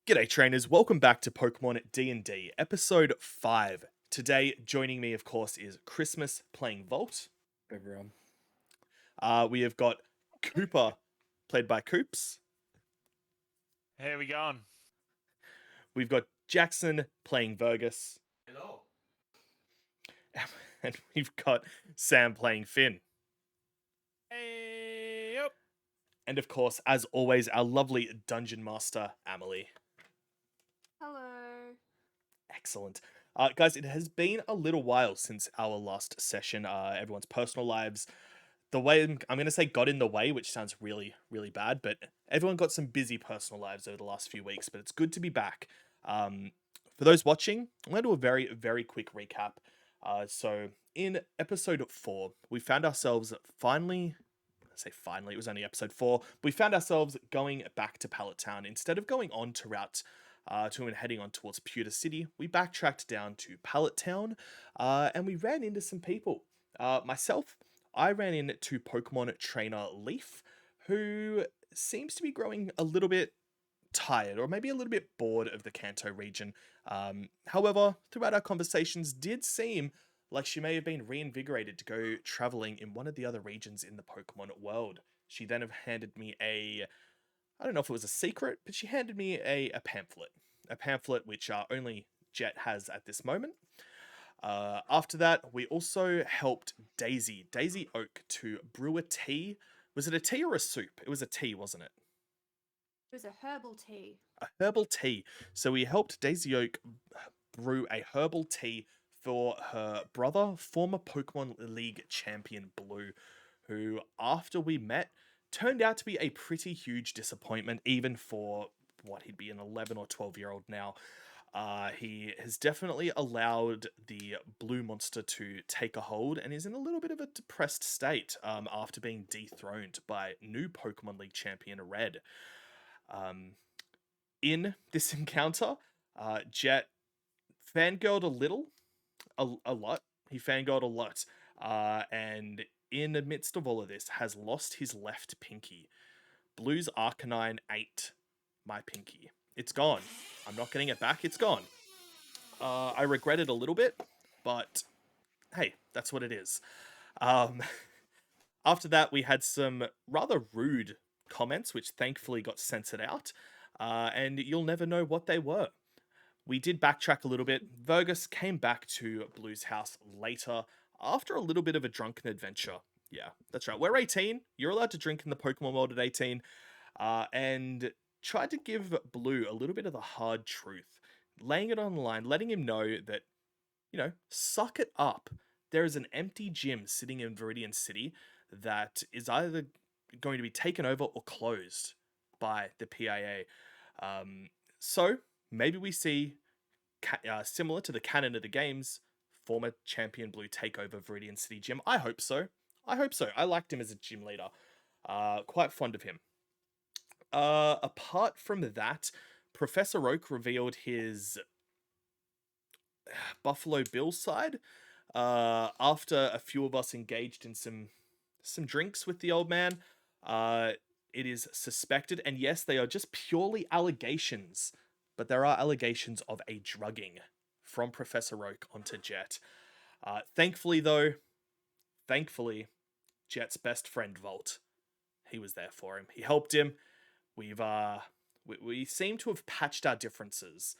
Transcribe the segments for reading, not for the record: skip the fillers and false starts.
G'day trainers, welcome back to Pokemon D&D, episode 5. Today, joining me of course is Christmas playing Volt. Everyone. We have got Cooper, played by Coops. Here we going. We've got Jackson playing Vergus. Hello. And we've got Sam playing Finn. Hey, yep. And of course, as always, our lovely Dungeon Master, Amelie. Hello. Excellent. Guys, it has been a little while since our last session. Everyone's personal lives, the way I'm going to say got in the way, which sounds really, really bad, but everyone got some busy personal lives over the last few weeks, but it's good to be back. For those watching, I'm going to do a very, very quick recap. So in episode 4, we found ourselves finally, it was only episode 4, we found ourselves going back to Pallet Town. Instead of going on to route and heading on towards Pewter City, we backtracked down to Pallet Town, and we ran into some people. Myself, I ran into Pokemon trainer Leaf, who seems to be growing a little bit tired, or maybe a little bit bored of the Kanto region. However, throughout our conversations, did seem like she may have been reinvigorated to go traveling in one of the other regions in the Pokemon World. She then have handed me I don't know if it was a secret, but she handed me a pamphlet which only Jet has at this moment. After that, we also helped Daisy Oak to brew a tea. Was it a tea or a soup? It was a tea, wasn't it? It was a herbal tea. A herbal tea. So we helped Daisy Oak brew a herbal tea for her brother, former Pokemon League champion Blue, who, after we met, turned out to be a pretty huge disappointment, even for what he'd be an 11 or 12-year-old now. He has definitely allowed the blue monster to take a hold and is in a little bit of a depressed state after being dethroned by new Pokemon League champion Red. In this encounter, Jet fangirled a lot. He fangirled a lot, and in the midst of all of this, has lost his left pinky. Blue's Arcanine ate my pinky. It's gone. I'm not getting it back. It's gone. I regret it a little bit, but hey, that's what it is. After that, we had some rather rude comments, which thankfully got censored out, and you'll never know what they were. We did backtrack a little bit. Vergus came back to Blue's house later, after a little bit of a drunken adventure. Yeah, that's right. We're 18. You're allowed to drink in the Pokemon World at 18. And tried to give Blue a little bit of the hard truth. Laying it on the line, letting him know that, suck it up. There is an empty gym sitting in Viridian City that is either going to be taken over or closed by the PIA. So maybe we see, similar to the canon of the games, former champion Blue take over Viridian City Gym. I hope so. I liked him as a gym leader. Quite fond of him. Apart from that, Professor Oak revealed his Buffalo Bill side after a few of us engaged in some drinks with the old man. It is suspected, and yes, they are just purely allegations, but there are allegations of a drugging from Professor Oak onto Jet. Thankfully, Jet's best friend Volt, he was there for him. He helped him. We seem to have patched our differences,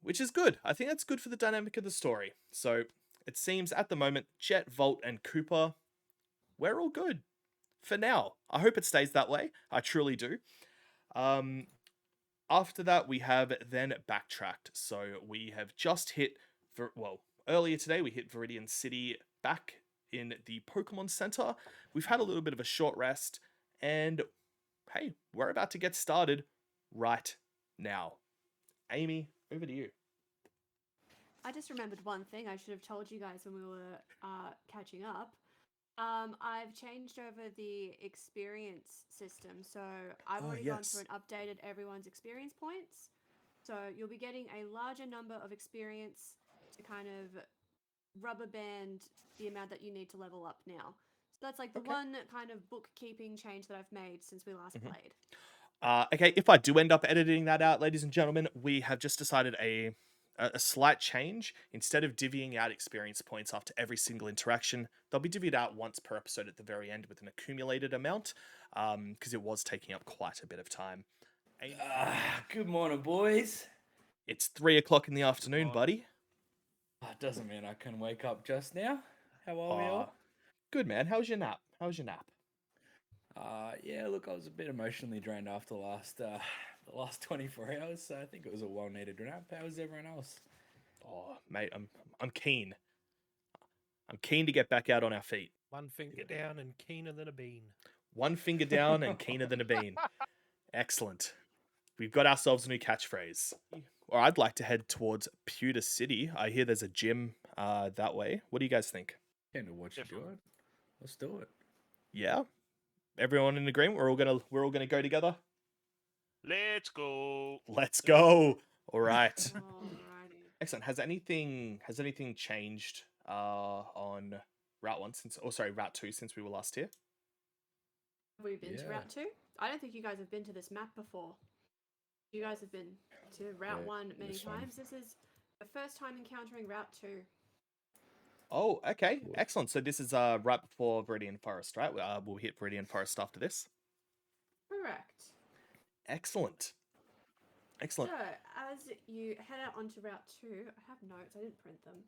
which is good. I think that's good for the dynamic of the story. So it seems at the moment, Jet, Volt, and Cooper, we're all good for now. I hope it stays that way. I truly do. After that, we have then backtracked. So we have just hit, earlier today, we hit Viridian City back in the Pokemon Center. We've had a little bit of a short rest, and hey, we're about to get started right now. Amy, over to you. I just remembered one thing I should have told you guys when we were catching up. I've changed over the experience system, so I've already gone through and updated everyone's experience points. So you'll be getting a larger number of experience to kind of rubber band the amount that you need to level up now. So that's like the one kind of bookkeeping change that I've made since we last played. Okay, if I do end up editing that out, ladies and gentlemen, we have just decided a slight change. Instead of divvying out experience points after every single interaction, they'll be divvied out once per episode at the very end with an accumulated amount, because it was taking up quite a bit of time. Good morning, boys. It's 3 o'clock in the afternoon, morning. buddy. It doesn't mean I can wake up just now. How are we all? Good, man. How was your nap? Yeah, look, I was a bit emotionally drained after the last 24 hours, so I think it was a well-needed nap. How was everyone else? Oh, mate, I'm keen. I'm keen to get back out on our feet. One finger down and keener than a bean. One finger down and keener than a bean. Excellent. We've got ourselves a new catchphrase. Or I'd like to head towards Pewter City. I hear there's a gym that way. What do you guys think? Can't do what you do it. Let's do it. Yeah? Everyone in agreement? We're all gonna go together? Let's go. Let's go. All right. Alrighty. Excellent. Has anything changed on Route 1 Route 2 since we were last here? Have we been to Yeah. Route 2? I don't think you guys have been to this map before. You guys have been to Route Yeah, 1 many this one. times. This is the first time encountering Route 2. Oh, okay. Excellent. So this is right before Viridian Forest, right? We'll hit Viridian Forest after this. Correct. Excellent. So, as you head out onto Route 2, I have notes, I didn't print them.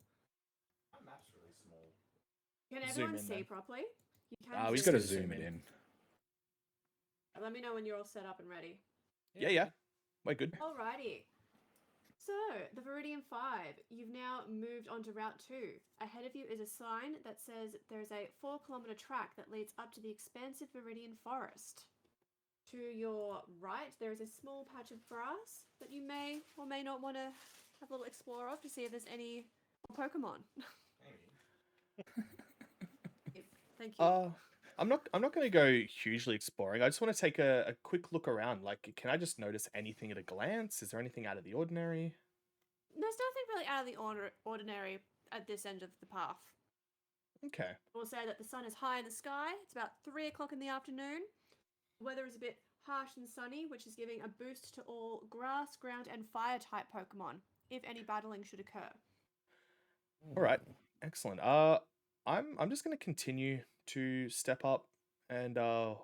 My map's really small. Can Zoom everyone in, see then. properly? You can we We just just gotta gotta zoom it in. Let me know when you're all set up and ready. Yeah. We're good. Alrighty. So, the Viridian 5, you've now moved onto Route 2. Ahead of you is a sign that says there's a 4-kilometre track that leads up to the expansive Viridian Forest. To your right, there is a small patch of grass that you may or may not want to have a little explore of to see if there's any Pokemon. Thank you. I'm not going to go hugely exploring. I just want to take a quick look around. Like, can I just notice anything at a glance? Is there anything out of the ordinary? There's nothing really out of the ordinary at this end of the path. Okay. We'll say that the sun is high in the sky. It's about 3 o'clock in the afternoon. The weather is a bit harsh and sunny, which is giving a boost to all grass, ground, and fire type Pokemon, if any battling should occur. All right. Excellent. I'm just going to continue to step up and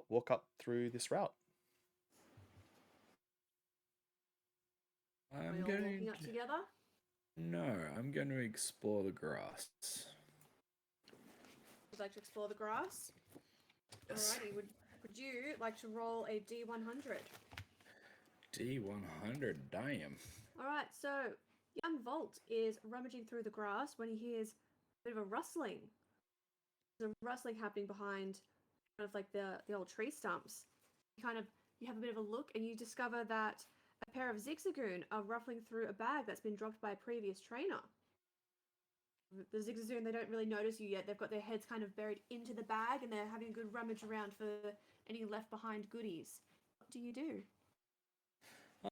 walk up through this route. Are we I'm all going walking up together? No, I'm going to explore the grass. Would you like to explore the grass? Yes. Alrighty, would you like to roll a D100? D100, damn. Alright, so young Volt is rummaging through the grass when he hears a bit of a rustling. There's a rustling happening behind kind of like the old tree stumps. You have a bit of a look and you discover that a pair of Zigzagoon are ruffling through a bag that's been dropped by a previous trainer. The Zigzagoon, they don't really notice you yet. They've got their heads kind of buried into the bag and they're having a good rummage around for any left behind goodies. What do you do?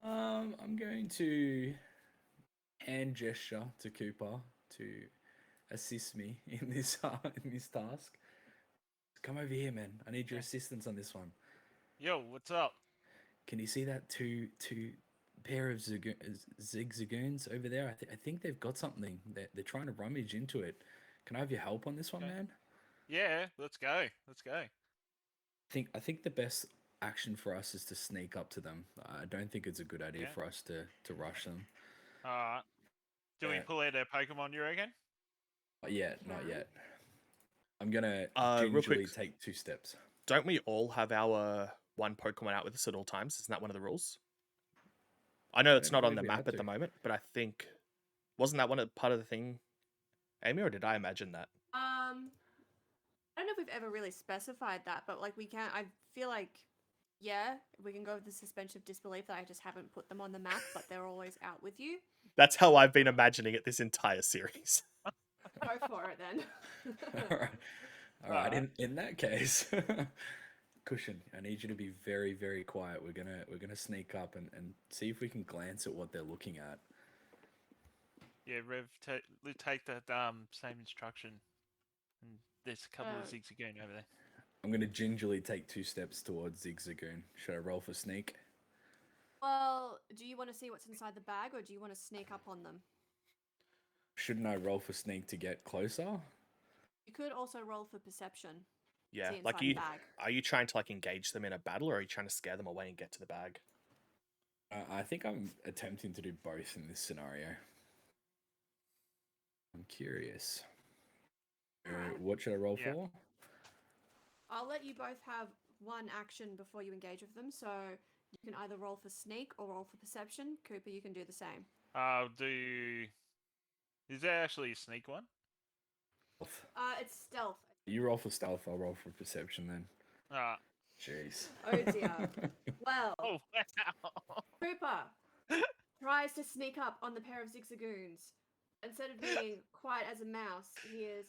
I'm going to hand gesture to Cooper to assist me in this task. Come over here, man. I need your assistance on this one. Yo, what's up? Can you see that two pair of Zigzagoons over there? I think they've got something. They're trying to rummage into it. Can I have your help on this one, Okay. man? Yeah, let's go. I think the best action for us is to sneak up to them. I don't think it's a good idea Yeah. for us to rush them. Alright. Do we Yeah. pull out our Pokemon, you reckon? Not yet, not Okay. yet. I'm gonna Real gingerly quick. take 2 steps. Don't we all have our one Pokemon out with us at all times? Isn't that one of the rules? I know it's don't not on the believe we map had at the to. moment, but I think wasn't that part of the thing, Amy, or did I imagine that? I don't know if we've ever really specified that, but like I feel like, yeah, we can go with the suspension of disbelief that I just haven't put them on the map, but they're always out with you. That's how I've been imagining it this entire series. Go for it then. All right. Alright. In that case, Cushion, I need you to be very, very quiet. We're gonna sneak up and see if we can glance at what they're looking at. Yeah, Rev, take that same instruction. And there's a couple of Zigzagoon over there. I'm gonna gingerly take 2 steps towards Zigzagoon. Should I roll for sneak? Well, do you want to see what's inside the bag, or do you want to sneak up on them? Shouldn't I roll for sneak to get closer? You could also roll for perception. Yeah, See like inside the bag. are you trying to like engage them in a battle, or are you trying to scare them away and get to the bag? I think I'm attempting to do both in this scenario. I'm curious. What should I roll Yeah. for? I'll let you both have one action before you engage with them, so you can either roll for sneak or roll for perception. Cooper, you can do the same. I'll do. Is there actually a sneak one? It's stealth. You roll for stealth, I'll roll for perception then. Ah. Jeez. Oh dear. Well, Oh wow. Cooper tries to sneak up on the pair of zigzagoons. Instead of being quiet as a mouse, he is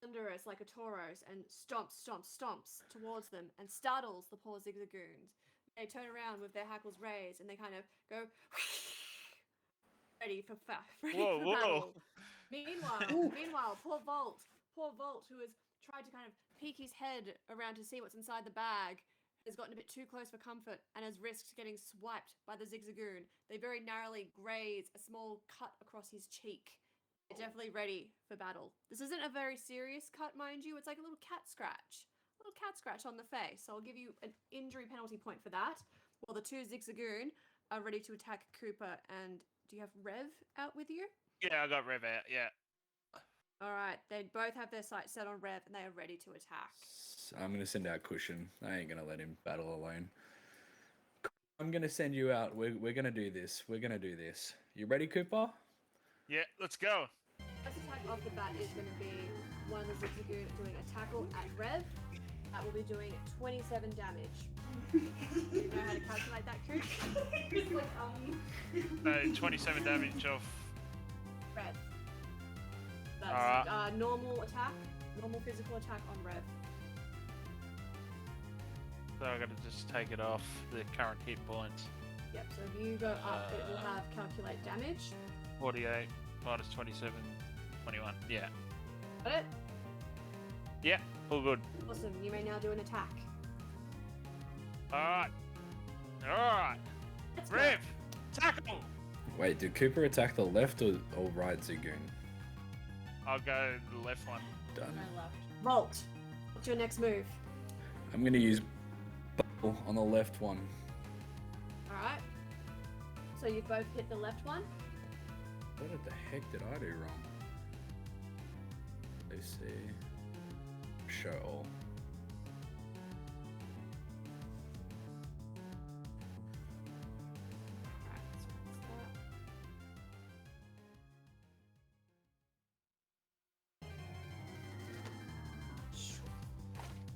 thunderous like a Tauros and stomps towards them and startles the poor zigzagoons. They turn around with their hackles raised and they kind of go ready for battle. Meanwhile, poor Volt, who has tried to kind of peek his head around to see what's inside the bag, has gotten a bit too close for comfort and has risked getting swiped by the zigzagoon. They very narrowly graze a small cut across his cheek. They're definitely ready for battle. This isn't a very serious cut, mind you. It's like a little cat scratch. A little cat scratch on the face. So I'll give you an injury penalty point for that. While the two zigzagoon are ready to attack Cooper. And do you have Rev out with you? Yeah, I got Rev out. Yeah. All right. They both have their sights set on Rev and they are ready to attack. I'm going to send out Cushion. I ain't going to let him battle alone. I'm going to send you out. We're going to do this. We're going to do this. You ready, Cooper? Yeah, let's go. First attack off the bat is going to be one of the zigzagoon doing a tackle at Rev. That will be doing 27 damage. Do you know how to calculate that, Coop? No, 27 damage off. Rev. That's Alright. normal attack, normal physical attack on Rev. So I gotta just take it off the current hit points. Yep, so if you go up, it will have calculate damage. 48 minus 27, 21. Yeah. Got it? Yeah, all good. Awesome, you may now do an attack. Alright. Alright. Let's go. Rev! Tackle! Wait, did Cooper attack the left or right Ziggoon? I'll go the left one. Done. My left. Volt. What's your next move? I'm going to use Bubble on the left one. Alright. So you both hit the left one. What the heck did I do wrong? Let's see. Show all. Alright, so what's that?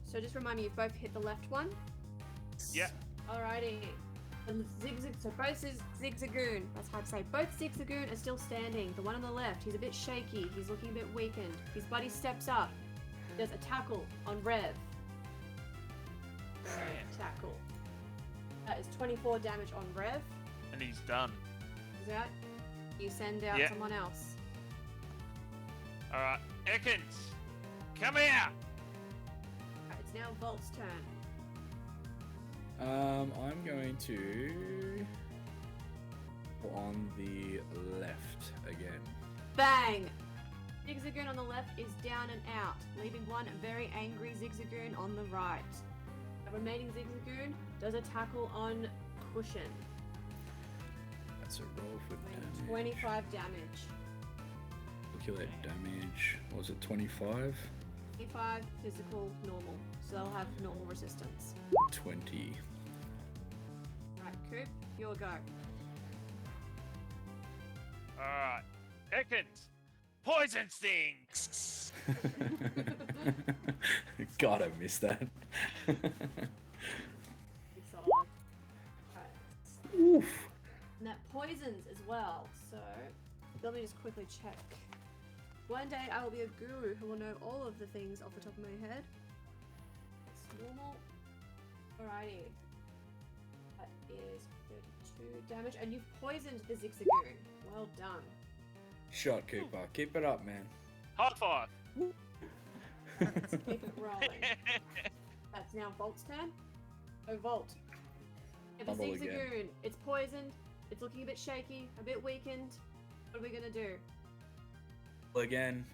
So just remind me, you've both hit the left one? Yeah. Alrighty. And so both Zigzagoon, that's hard to say. Both Zigzagoon are still standing. The one on the left, he's a bit shaky. He's looking a bit weakened. His buddy steps up. Does a tackle on Rev. Tackle. That is 24 damage on Rev. And he's done. Is that? You send out Yeah. someone else. Alright. Ekans! Come here! Alright, it's now Volt's turn. I'm going to go on the left again. Bang! Zigzagoon on the left is down and out, leaving one very angry Zigzagoon on the right. The remaining Zigzagoon does a tackle on Cushion. That's a roll for Doing damage. 25 damage. Calculate damage. What was it, 25? 25 physical normal, so they'll have normal resistance. 20. Right, Coop, your go. Alright. Ekans! Poison stings! God, I missed that. Solid. Right. Oof. And that poisons as well, so let me just quickly check. One day I will be a guru who will know all of the things off the top of my head. It's normal. Alrighty. That is 32 damage, and you've poisoned the Zigzagoon. Well done. Shot, Cooper. Keep it up, man. High five! Let's keep it rolling. That's now Volt's turn. Oh, Volt. Yeah, the Fumble again. Zigzagoon, it's poisoned. It's looking a bit shaky, a bit weakened. What are we gonna do? Again.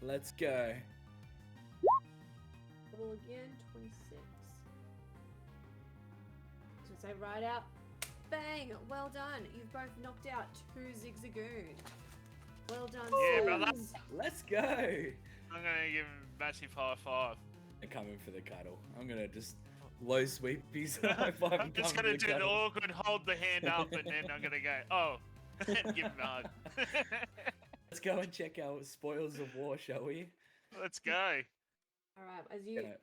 Let's go. Double again, 26. So say right out. Bang! Well done. You've both knocked out 2 Zigzagoon. Well done, Yeah, brother. sirs. Let's go. I'm gonna give him a massive high five. I'm coming for the cuddle. I'm gonna just low sweep his high five. I'm just gonna do the awkward hold the hand up and then I'm gonna go, oh, and give him a hug. Let's go and check our spoils of war, shall we? Let's go. Alright, as you Gonna-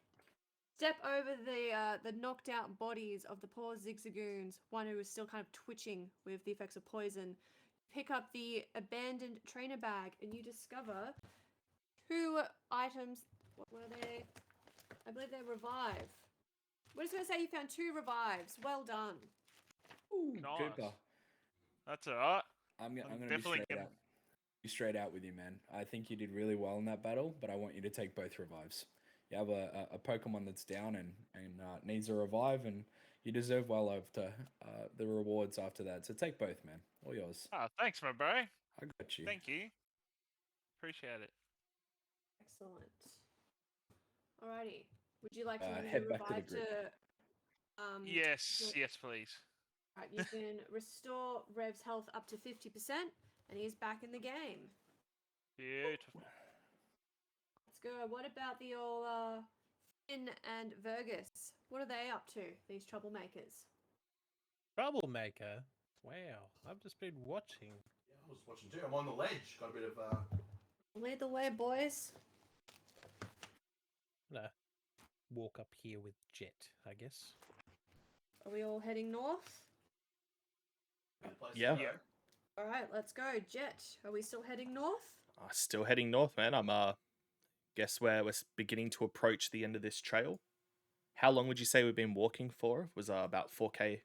step over the knocked out bodies of the poor Zigzagoons, one who is still kind of twitching with the effects of poison, pick up the abandoned trainer bag and you discover 2 items. What were they? I believe they revive. We're just going to say you found 2 revives. Well done. Ooh, Nice. Cooper. That's alright. I'm gonna be definitely straight gonna- out. Be straight out with you, man. I think you did really well in that battle, but I want you to take both revives. You have a Pokemon that's down and needs a revive, and you deserve well after the rewards after that. So take both, man. All yours. Oh, thanks, my bro. I got you. Thank you. Appreciate it. Excellent. Alrighty. Would you like to use head your back to the revive group. Yes, Sure. yes, please. Right, you can restore Rev's health up to 50%, and he's back in the game. Beautiful. Let's go. What about the old Finn and Vergus? What are they up to, these troublemakers? Troublemaker. Wow, I've just been watching. Yeah, I was watching too. I'm on the ledge. Got a bit of Lead the way, boys. Gonna walk up here with Jet, I guess. Are we all heading north? good place Yeah. to go. All right, let's go. Jet, are we still heading north? Still heading north, man. I'm guess we're beginning to approach the end of this trail. How long would you say we've been walking for? It was about 4K.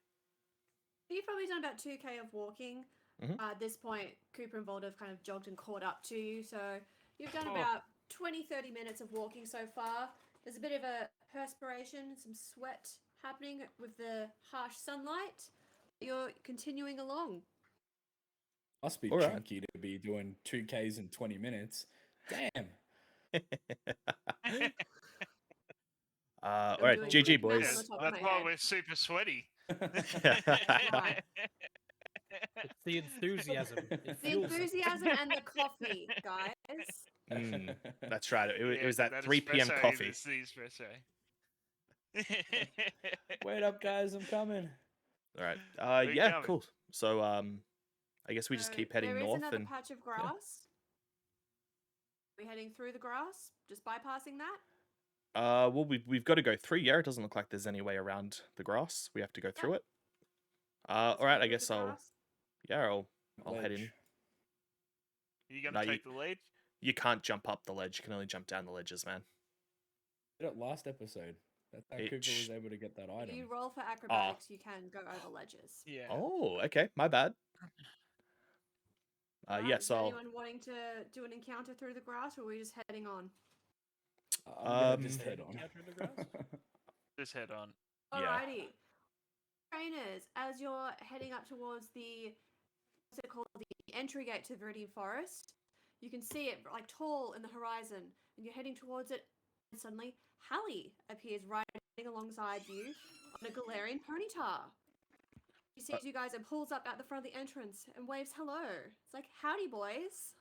You've probably done about 2K of walking. Mhm. At this point, Cooper and Volda have kind of jogged and caught up to you, so you've done Oh. about 20-30 minutes of walking so far. There's a bit of a perspiration, some sweat happening with the harsh sunlight. You're continuing along. Must be All right. chunky to be doing 2Ks in 20 minutes. Damn. All I'm right, doing GG quick math on boys. the top of That's my why head. we're super sweaty. Right. It's the enthusiasm. It The fuels it. enthusiasm and the coffee, guys. That's right. It Yeah, was that 3 p.m. espresso, coffee. It's the espresso. Wait up, guys. I'm coming. All right. you Yeah, coming? cool. So I guess we just So keep heading there is north another and patch of grass. Are we heading through the grass? Just bypassing that? well we've got to go through. Yeah, it doesn't look like there's any way around the grass. We have to go through it. Let's All right. go I through guess the I'll grass. I'll head in. Ledge. You gonna No, take the lead? You can't jump up the ledge. You can only jump down the ledges, man. Did it last episode. That's how It Cooper sh- was able to get that If item. you roll for acrobatics, you can go over ledges. Yeah. Oh, okay. My bad. Alright, Yeah. is So I'll- anyone wanting to do an encounter through the grass, or are we just heading on? I'm gonna just Um, head on. Encounter in the grass? Just head on. Yeah. Alrighty. Trainers, as you're heading up towards the what's it called? The entry gate to Viridian Forest, you can see it like tall in the horizon, and you're heading towards it, and suddenly Hallie appears riding alongside you on a Galarian ponyta. She sees you guys and pulls up at the front of the entrance and waves hello. It's like, howdy, boys.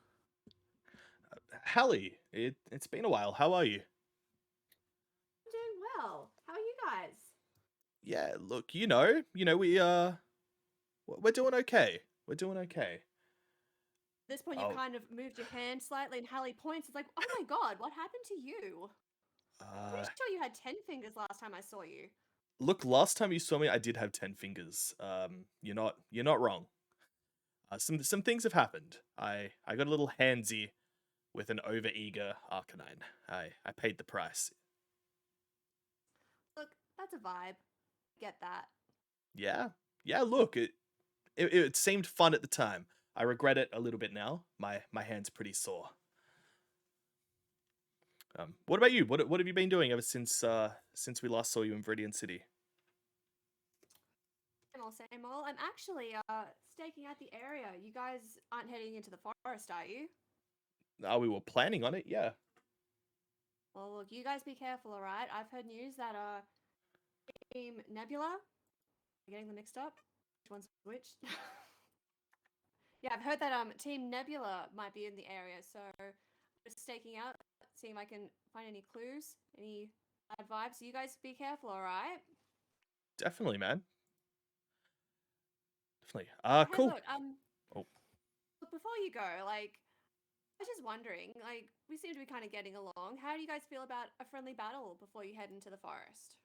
Hallie, it's been a while. How are you? I'm doing well. How are you guys? Yeah, look, we we're doing okay. We're doing okay. At this point, Oh. you've kind of moved your hand slightly, and Hallie points. It's like, oh my god, what happened to you? I'm pretty sure you had 10 fingers last time I saw you. Look, last time you saw me, I did have 10 fingers. You're not wrong. Some things have happened. I got a little handsy with an overeager Arcanine. I paid the price. Look, that's a vibe. Get that. Yeah. Look, it seemed fun at the time. I regret it a little bit now. My hand's pretty sore. What about you? What have you been doing ever since we last saw you in Viridian City? Same old. I'm actually staking out the area. You guys aren't heading into the forest, are you? We were planning on it, yeah. Well, look, you guys be careful, all right? I've heard news that Team Nebula. Am I getting them mixed up? Which one's which? Yeah, I've heard that Team Nebula might be in the area, so I'm just staking out, seeing if I can find any clues, any bad vibes. So you guys be careful, all right? Definitely, man. Definitely. Hey, Cool. look, Oh. look, before you go, like, I was just wondering, like, we seem to be kind of getting along. How do you guys feel about a friendly battle before you head into the forest?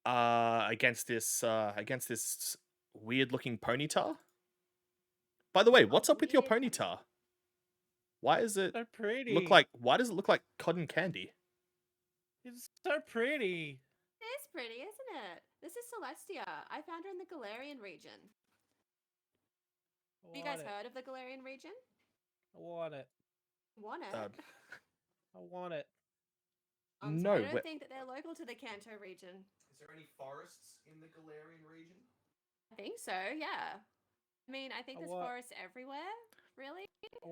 Against this weird-looking ponyta. By the way, what's up with your weird ponyta? Why is it So pretty. Why does it look like cotton candy? It's so pretty. It is pretty, isn't it? This is Celestia. I found her in the Galarian region. I Have you want guys it. heard of the Galarian region? I want it. Want it? I want it. So no, I don't think that they're local to the Kanto region. Is there any forests in the Galarian region? I think so, yeah. I mean, I think I there's want- forests everywhere, really. I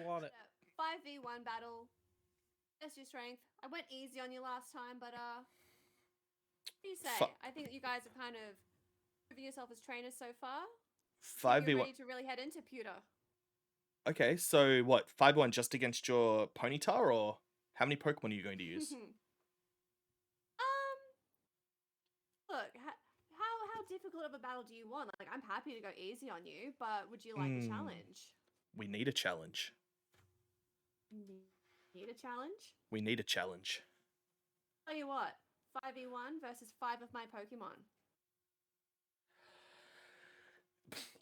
want it. 5v1 battle. Test your strength. I went easy on you last time, but what do you say? I think that you guys have kind of proven yourself as trainers so far. I think you're 5v1. ready to really head into pewter. Okay, so what? 5v1 just against your ponyta, or how many Pokemon are you going to use? Look, how difficult of a battle do you want? Like, I'm happy to go easy on you, but would you like a challenge? We need a challenge. Need a challenge? We need a challenge. Tell you what, 5v1 versus 5 of my Pokemon.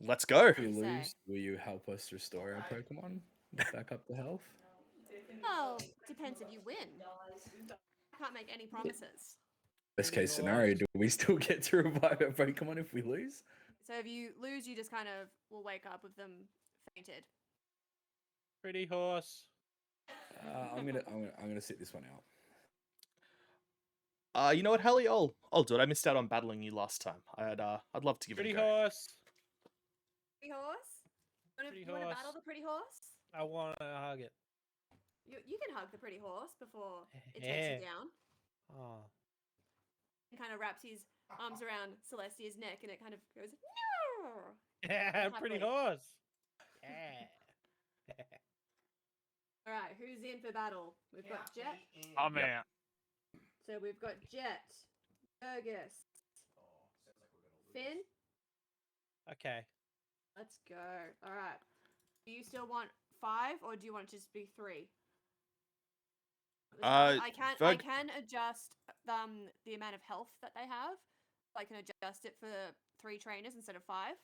Let's go. If we you say? lose, will you help us restore our Pokemon back up to health? Well, depends if you win. I can't make any promises. Best case scenario, do we still get to revive our Pokemon if we lose? So if you lose, you just kind of will wake up with them fainted. Pretty horse. I'm gonna sit this one out. You know what, Hallie? I'll do it. I missed out on battling you last time. I'd love to give Pretty it a go. horse. Pretty horse? Pretty You want to horse. battle the pretty horse? I want to hug it. You can hug the pretty horse before it takes Yeah. you down. Oh. And kind of wraps his arms around Celestia's neck, and it kind of goes, no! Yeah, pretty Happily. horse. Yeah. All right, who's in for battle? We've got Jet. I'm Yep. out. So we've got Jet, Fergus, Finn. Okay. Let's go. All right. Do you still want 5, or do you want it to just be 3? I can adjust the amount of health that they have. I can adjust it for 3 trainers instead of 5.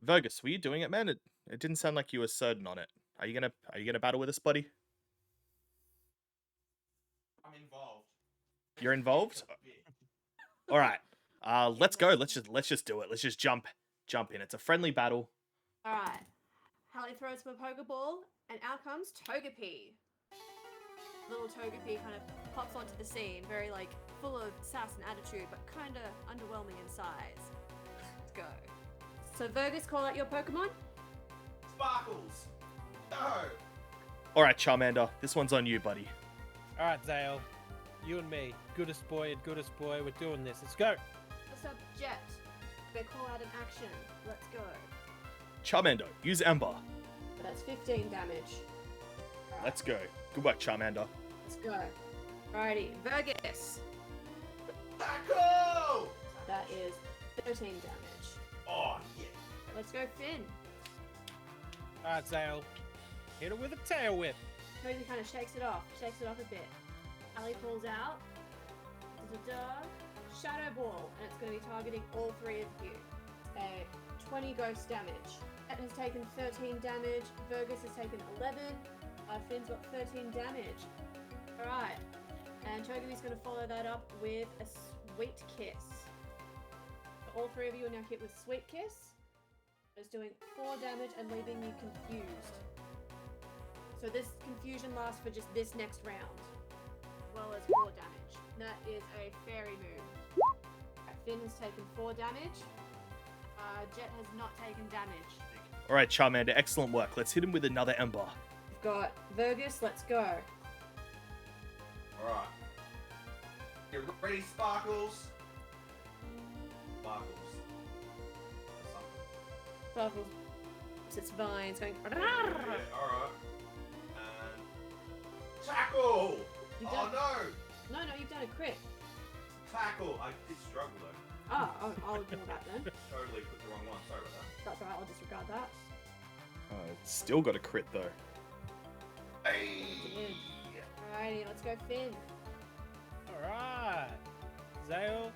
Virgus, were you doing it, man? It didn't sound like you were certain on it. Are you gonna battle with us, buddy? I'm involved. You're involved? A bit. All right. Let's go. Let's just do it. Let's just jump in. It's a friendly battle. All right. Hallie throws for a Pokeball, and out comes Togepi. Little Togepi kind of pops onto the scene, very like full of sass and attitude, but kind of underwhelming in size. Let's go. So Virgus, call out your Pokemon. Sparkles. No. All right, Charmander. This one's on you, buddy. All right, Zale. You and me. Goodest boy and goodest boy. We're doing this. Let's go. First up, Jet. They call out an action. Let's go. Charmander, use Ember. So that's 15 damage. Let's go. Good work, Charmander. Let's go. Alrighty, Virgus. Tackle. That is 13 damage. Oh yeah. Let's go, Finn. All right, Zale. Hit it with a tail whip. Toby kind of shakes it off a bit. Hallie pulls out. Shadow Ball, and it's going to be targeting all 3 of you. 20 ghost damage. Jet has taken 13 damage. Virgus has taken 11. Finn's got 13 damage. Alright. And Togepi's going to follow that up with a Sweet Kiss. So all 3 of you are now hit with Sweet Kiss. It's doing 4 damage and leaving you confused. So this confusion lasts for just this next round, as well as 4 damage. And that is a fairy move. Alright, Finn has taken 4 damage. Jet has not taken damage. All right, Charmander, excellent work. Let's hit him with another Ember. We've got Vergus, let's go. Alright. You ready, Sparkles? Sparkles. Sparkles. Its vines going. Yeah, alright. And tackle! You've Oh done- no! No, you've done a crit. Tackle! I did struggle though. I'll ignore that then. Totally put the wrong one. Sorry about that. That's alright, I'll disregard that. Still got a crit though. Hey! Alrighty, let's go Finn. Alright. Zale,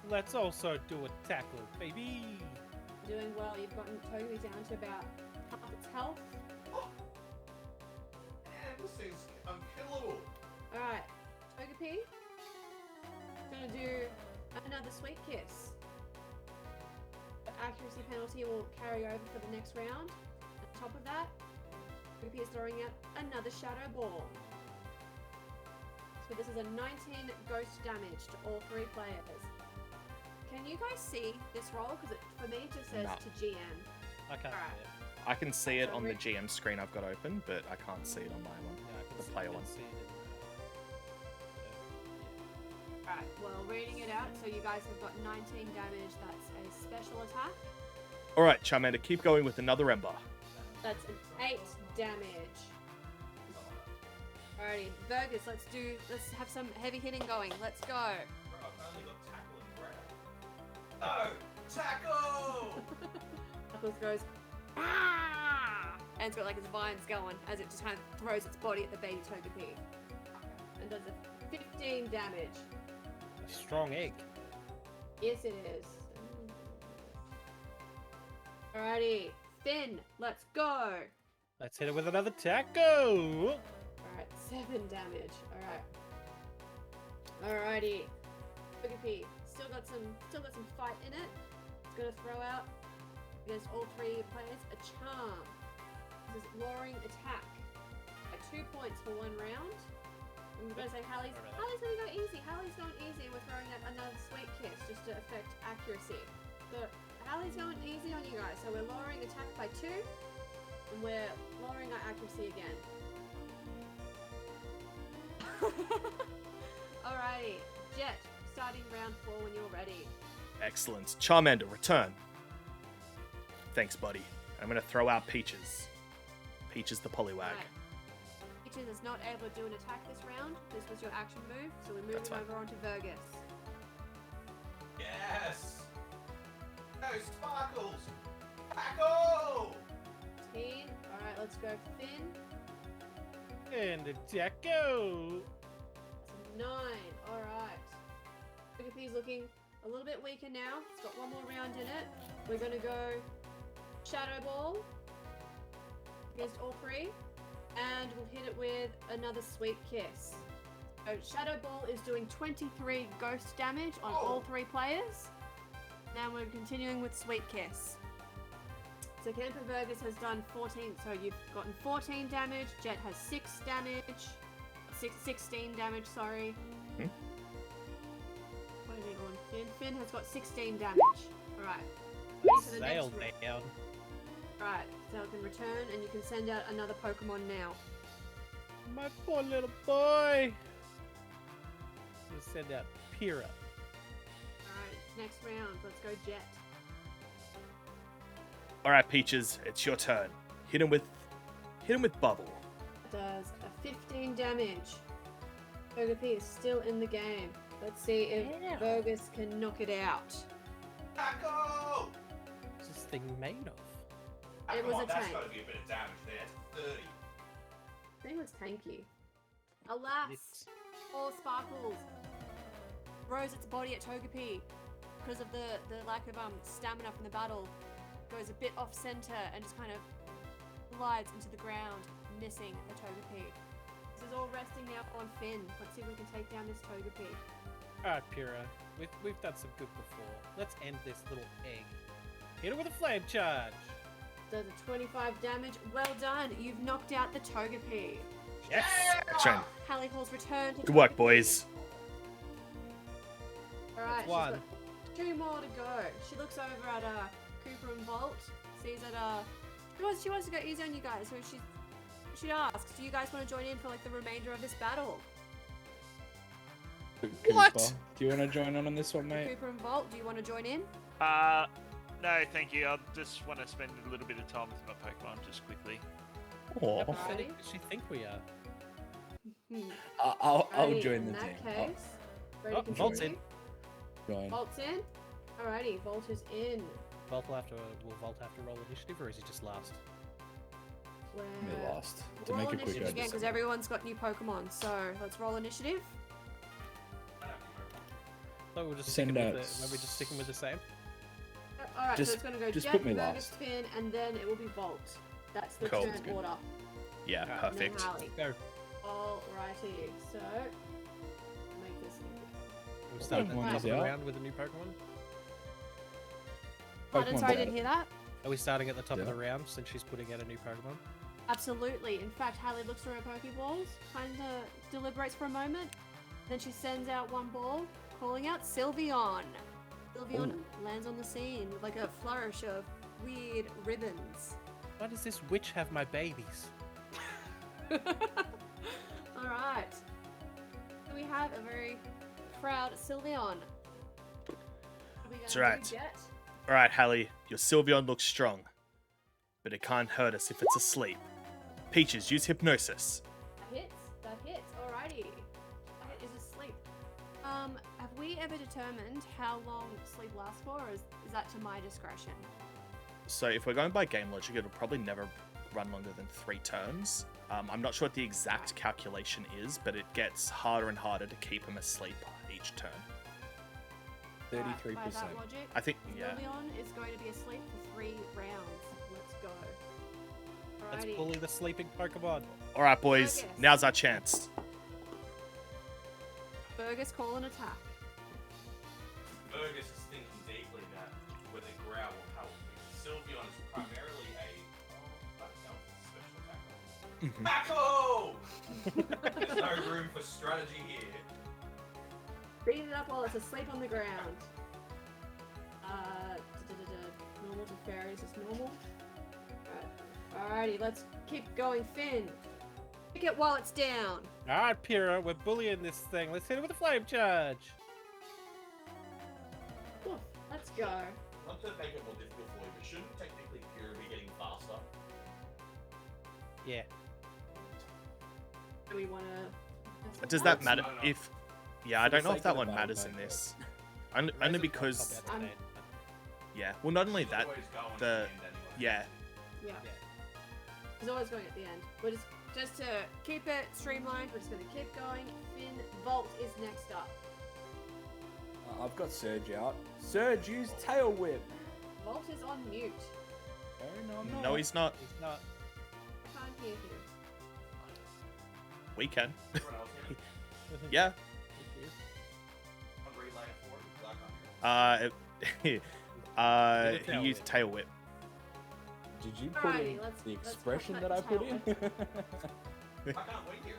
let's also do a tackle, baby. Doing well, you've gotten Togepi down to about half its health. Man, this thing's unkillable. Alright, Togepi. Gonna do another Sweet Kiss. The accuracy penalty will carry over for the next round. On top of that, Togepi is throwing out another Shadow Ball. So this is a 19 ghost damage to all 3 players. Can you guys see this roll? Because for me it just says No. to GM. I can't Alright. see it. I can see it on the Rick. GM screen I've got open, but I can't see it on my one. Yeah, I can The see, player I can one. see it in Alright, well, reading it out, so you guys have got 19 damage. That's a special attack. All right, Charmander, keep going with another Ember. That's an 8 damage. Alrighty, Vergus, let's have some heavy hitting going. Let's go. Bro, I've only got tackle and grab. No! Tackle! Knuckles goes, ah! And it's got like its vines going as it just kind of throws its body at the baby Togepi. And does a 15 damage. A strong egg. Yes, it is. Alrighty, Finn, let's go. Let's hit it with another tackle. Alright, 7 damage. Alrighty. Togepi, still got some fight in it. It's gonna throw out against all 3 players a charm. This is lowering attack at 2 points for 1 round. I'm gonna say Hallie's gonna go easy. Hallie's going easy, and we're throwing out another Sweet Kiss just to affect accuracy. So Hallie's going easy on you guys. So we're lowering attack by 2, and we're lowering our accuracy again. Alrighty, Jet, starting round 4 when you're ready. Excellent. Charmander, return. Thanks, buddy. I'm going to throw out Peaches. Peaches the Poliwag. Right. Peaches is not able to do an attack this round. This was your action move, so we're moving That's fine. over onto Vergus. Yes! No, Sparkles! Tackle! 10. Alright, let's go Finn. And a tackle. That's a 9. Alright. Togepi's looking a little bit weaker now. It's got 1 more round in it. We're gonna go Shadow Ball against all 3. And we'll hit it with another Sweet Kiss. So Shadow Ball is doing 23 ghost damage on all 3 players. Now we're continuing with Sweet Kiss. So Camper Vergus has done 14, so you've gotten 14 damage, Jet has 6 damage, 16 damage, sorry. Hmm? What are we on Finn? Finn has got 16 damage. Alright. Ready for the Sail next down. Right, so I can return and you can send out another Pokemon now. My poor little boy. Let's send out Pyrrha. Alright, next round, let's go Jet. All right, Peaches, it's your turn. Hit him with Bubble. Does a 15 damage. Togepi is still in the game. Let's see if Yeah. Vergus can knock it out. Tackle! What's this thing made of? Ah, It come was on, a that's tank. got to be a bit of damage there. It's 30. I think it was tanky. Alas, It's all Sparkles throws its body at Togepi because of the lack of stamina from the battle. Goes a bit off center and just kind of glides into the ground, missing the Togepi. This is all resting now on Finn. Let's see if we can take down this Togepi. Alright, Pyrrha. We've done some good before. Let's end this little egg. Hit it with a flame charge. Does a 25 damage. Well done. You've knocked out the Togepi. Yes. Shame. Hallie Hall's return to Good work, Togepi. boys. Alright, That's one. 2 more to go. She looks over at Cooper and Volt, sees that she wants to go easy on you guys, so she asks, do you guys want to join in for like the remainder of this battle? What? Cooper, do you want to join on this one, mate? Cooper and Volt, do you want to join in? No, thank you. I just want to spend a little bit of time with my Pokemon, just quickly. Aw. Alrighty. Does she think we are? I'll Alrighty, join the in team. that case, ready Oh, to Volt's continue? Join. Volt's in. Alrighty, Volt is in. Volt will have to roll initiative, or is he just last? Where... We lost. To Roll make it initiative quicker. again because everyone's got new Pokemon. So let's roll initiative. So we're just Send sticking out with the, maybe just sticking with the same. Alright, so Just- it's gonna go just Jet, put me Fergus, last. Finn, and then it will be Volt. That's the Cool. turn That's good. order. Yeah, Alright, perfect. And then Harley. Go. Alrighty, so make this easy. We're starting at the Pokemon top is of the out. round with a new Pokemon. Pardon, Pokemon's sorry, I out. didn't hear that. Are we starting at the top of Yeah. the round since she's putting out a new Pokemon? Absolutely. In fact, Hallie looks through her Pokeballs, kind of deliberates for a moment, then she sends out one ball, calling out Sylveon. Sylveon lands on the scene with like a flourish of weird ribbons. Why does this witch have my babies? Alright. So we have a very proud Sylveon. What are we That's gonna right. do, Jet? Alright, Hallie, your Sylveon looks strong, but it can't hurt us if it's asleep. Peaches, use hypnosis. That hits. That hits. Alrighty. That is asleep. Have we ever determined how long sleep lasts for, or is that to my discretion? So if we're going by game logic, it'll probably never run longer than 3 turns. I'm not sure what the exact calculation is, but it gets harder and harder to keep him asleep each turn. Right, 33%. by that logic, I think, yeah. Sylveon is going to be asleep for 3 rounds. Let's go. Let's Alrighty. bully the sleeping Pokemon. Alright, boys, Fergus. now's our chance. Fergus, call an attack. Fergus is thinking deeply that whether Growl will help. Because Sylveon is primarily a. Oh, that was a special tackle. Tackle! There's no room for strategy here. Beat it up while it's asleep on the ground. Normal to fairies is normal. Alrighty, let's keep going. Finn, pick it while it's down. Alright, Pyrrha, we're bullying this thing. Let's hit it with a flame charge. Oof, let's go. Not to make it more difficult for you, but shouldn't technically Pyrrha be getting faster? Yeah. Do we want to? Does that Works. matter No, no. if... Yeah, I For the don't know if sake that of the one battle, matters in don't this. do Only Raise it because... up, I'll be able to Yeah, well not only It's that, always going at the... end anyway. Yeah, Yeah. Yeah. It's always going at the end. We're just to keep it streamlined. We're just going to keep going. Finn, Volt is next up. I've got Surge out. Surge, use Tail Whip. Volt is on mute. No, I'm not. no he's not. He's not. I can't hear him. We can. Everyone else here? Yeah. I'm relaying it forward. Black on here. He used tail whip. Did you put Alrighty, in let's- the let's expression put that I that put Tail in? I can't wait here.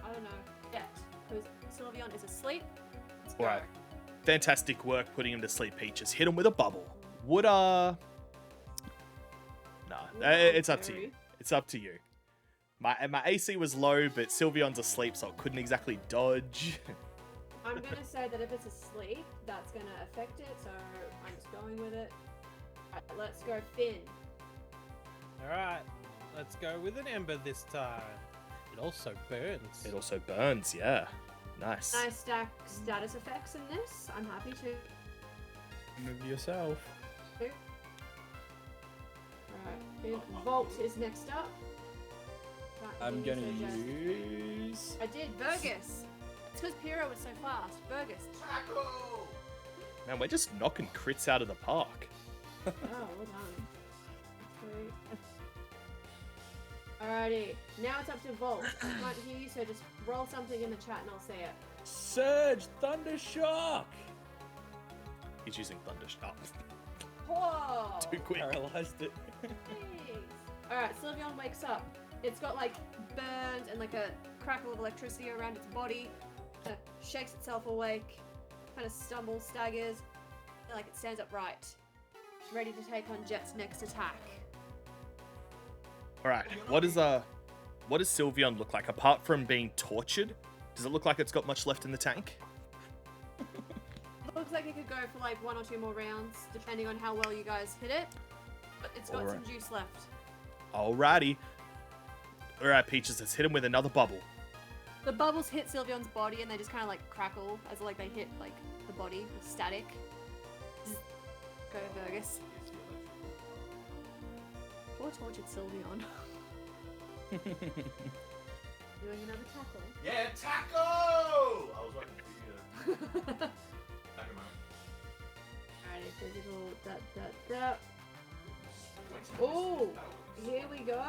I don't know yet because Sylveon is asleep. Let's Alright. go. Fantastic work putting him to sleep, Peaches. Hit him with a bubble. Would Nah, it's up to you. It's up to you. My AC was low, but Sylveon's asleep, so it couldn't exactly dodge. I'm gonna say that if it's asleep, that's gonna affect it. So I'm just going with it. Alright, let's go, Finn. Alright, let's go with an Ember this time. It also burns. It also burns, yeah. Nice. Nice stack status effects in this. I'm happy to. Move yourself. Alright, Volt is next up. I'm gonna Surge. use. I did, Burgess. It's because Pyrrha was so fast. Burgess. Tackle! Man, we're just knocking crits out of the park. Oh, well done. Sweet. Alrighty, now it's up to Volt. I can't hear you, so just roll something in the chat and I'll say it. Surge, Thunder Shock. He's using Thunder Shock. Whoa! Too quick. Paralyzed it. Alright, Sylveon wakes up. It's got like burns and like a crackle of electricity around its body. Shakes itself awake. Kind of stumbles, staggers. like it stands upright, ready to take on Jet's next attack. All right. What does Sylveon look like apart from being tortured? Does it look like it's got much left in the tank? Looks like it could go for like 1 or 2 more rounds, depending on how well you guys hit it. But it's got some juice left. Alrighty. All right, Peaches. Let's hit him with another bubble. The bubbles hit Sylveon's body and they just kind of like crackle as like they hit like the body with static. Go, Fergus. Poor tortured Sylveon. Doing another tackle. Yeah, taco! I was waiting for you to take a moment. Alright, physical, that. Oh, here we go.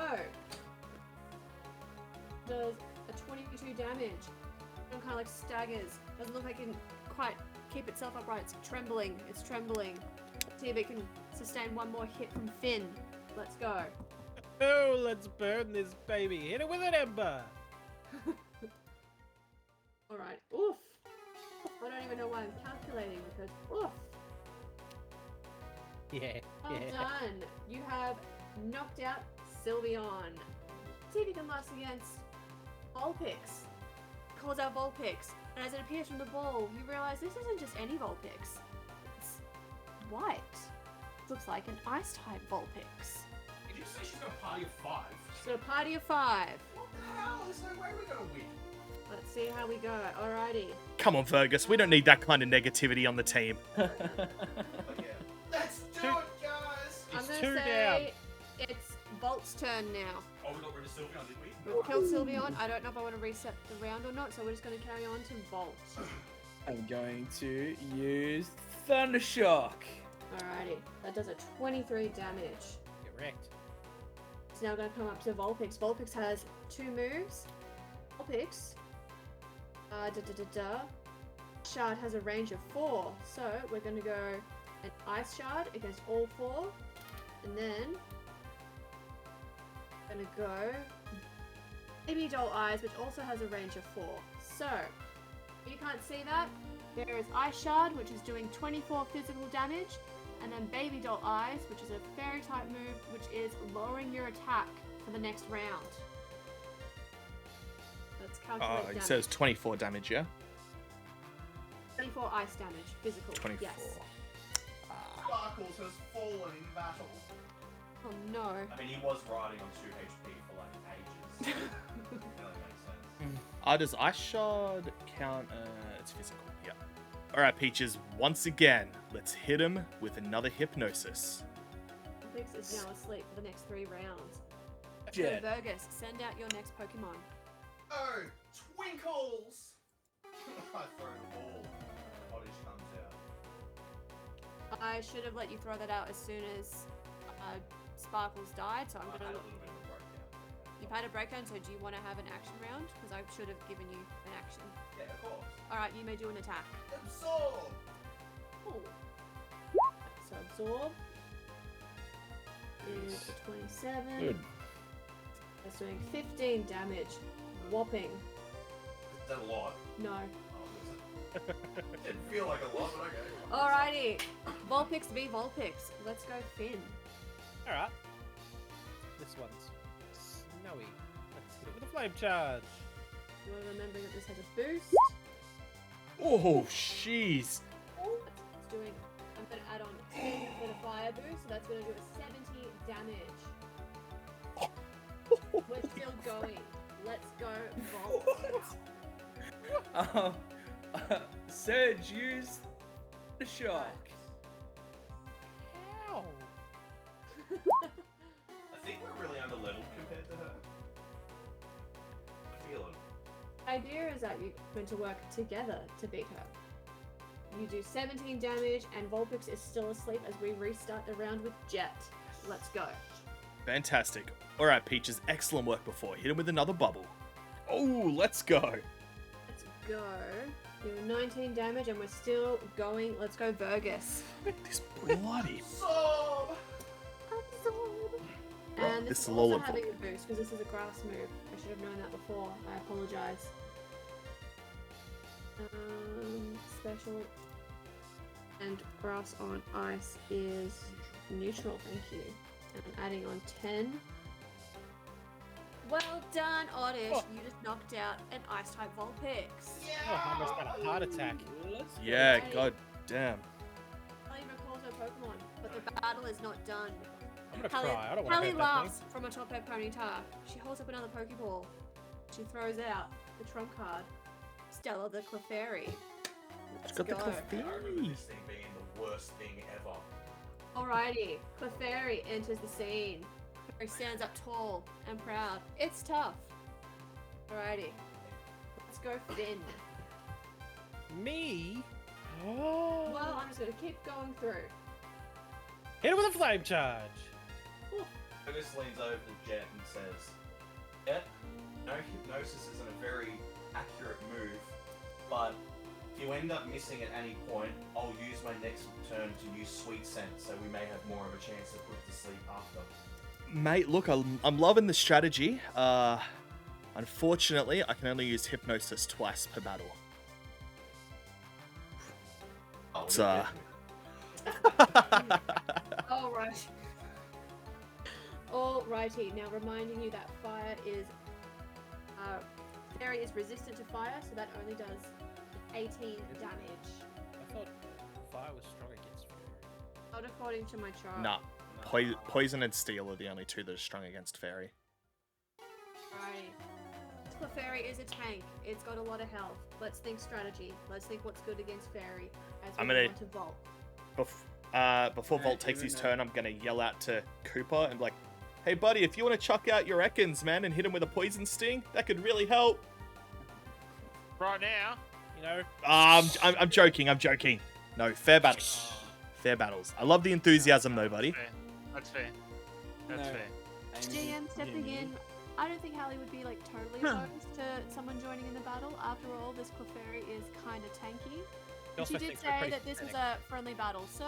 Does a 22 damage. It kind of like staggers. Doesn't look like it can quite keep itself upright. It's trembling. Let's see if it can sustain 1 more hit from Finn. Let's go. Oh, let's burn this baby. Hit it with an ember. Alright. Oof. I don't even know why I'm calculating because oof. Yeah. Well done. You have knocked out Sylveon. See if you can last against Vulpix. Calls out Vulpix. And as it appears from the ball, you realize this isn't just any Vulpix. It's white. Looks like an ice-type Vulpix. Did you say she's got a party of 5? So a party of 5. What the hell? There's no way we're gonna win. Let's see how we go. Alrighty. Come on, Fergus. We don't need that kind of negativity on the team. But yeah. Let's do it, guys! I'm It's gonna 2 say down. it's Volt's turn now. Oh, we got rid of Sylveon, did we? We've killed Sylveon. I don't know if I want to reset the round or not, so we're just going to carry on to Volt. I'm going to use Thundershock. Alrighty. That does a 23 damage. Get wrecked. It's now going to come up to Vulpix. Vulpix has 2 moves. Vulpix. Shard has a range of 4. So we're going to go an Ice Shard against all 4. And then I'm going to go Baby Doll Eyes, which also has a range of 4. So, you can't see that. There is Ice Shard, which is doing 24 physical damage, and then Baby Doll Eyes, which is a fairy type move, which is lowering your attack for the next round. Let's calculate damage. It says 24 damage, yeah? 24 ice damage, physical. 24. Yes. Sparkles has fallen in battle. Oh no. I mean, he was riding on 2 HP for like ages. So that makes sense. Does Ice Shard count? It's physical, yeah. Alright, Peaches, once again, let's hit him with another Hypnosis. Vulpix is now asleep for the next 3 rounds. Jet. So, Burgess, send out your next Pokemon. Oh, Twinkles! I throw the ball. Oddish comes out. I should have let you throw that out as soon as Sparkles died, so I'm I gonna had a look. little bit of a breakdown. You've had a breakdown, so do you want to have an action round? Because I should have given you an action. Yeah, of course. Alright, you may do an attack. Absorb! Ooh. So absorb is a 27. Good. That's doing 15 damage. Whopping. Is that a lot? No. Oh, didn't feel like a lot, but okay. Alrighty. Vulpix v Vulpix. Let's go Finn. Alright. This one's snowy. Let's hit it with a flame charge. You want to remember that this has a boost. Oh, jeez. It's doing. I'm going to add on 2 for the fire boost, so that's going to do a 70 damage. We're still going. Let's go, Volt. Surge, use the shock. Ow! I think we're really under leveled compared to her. I feel it. The idea is that you're going to work together to beat her. You do 17 damage, and Vulpix is still asleep as we restart the round with Jet. Let's go. Fantastic. Alright, Peaches, excellent work before. Hit him with another bubble. Oh, let's go. Let's go. Do 19 damage, and we're still going. Let's go, Burgess. This bloody. Absorb! And This this is is also Lollipop. having a boost because this is a grass move. I should have known that before. I apologize. Special. And grass on ice is neutral, thank you. And I'm adding on 10. Well done, Oddish. Oh. You just knocked out an ice-type Vulpix. Oh, I almost had a heart attack. Let's go. Yeah, Hey. god damn. Not even calls her Pokemon, but the battle is not done. I'm gonna cry. I don't want to Hallie hurt that laughs thing. from atop her ponyta. She holds up another Pokeball. She throws out the trump card. Stella the Clefairy. Let's got the go. I remember this thing being the worst thing ever. Alrighty, Clefairy enters the scene. Clefairy stands up tall and proud. It's tough. Alrighty, let's go Finn. Me? Well, I'm just gonna keep going through. Hit it with a flame charge. Fergus leans over to Jet and says, "Yeah, no, hypnosis isn't a very accurate move, but if you end up missing at any point, I'll use my next turn to use Sweet Scent, so we may have more of a chance to put it to sleep after." Mate, look, I'm loving the strategy. Unfortunately, I can only use Hypnosis twice per battle. Oh, It's, yeah. Alright. Alrighty, now reminding you that fire is Fairy is resistant to fire, so that only does 18 damage. I thought fire was strong against fairy. Not according to my chart. Nah, Poison and Steel are the only two that are strong against Fairy. Right. Clefairy is a tank. It's got a lot of health. Let's think strategy. Let's think what's good against Fairy as we I'm go gonna- on to Volt. Before Volt takes his turn, I'm gonna yell out to Cooper and be like, "Hey buddy, if you want to chuck out your Ekans, man, and hit him with a Poison Sting, that could really help." Right now. You know, I'm joking. No, fair battles. Fair battles. I love the enthusiasm though, buddy. That's fair. That's No. fair. GM stepping in. I don't think Hallie would be like totally opposed to someone joining in the battle. After all, this Clefairy is kind of tanky. he But also you did thinks we're say pretty that this was pathetic. a friendly battle, so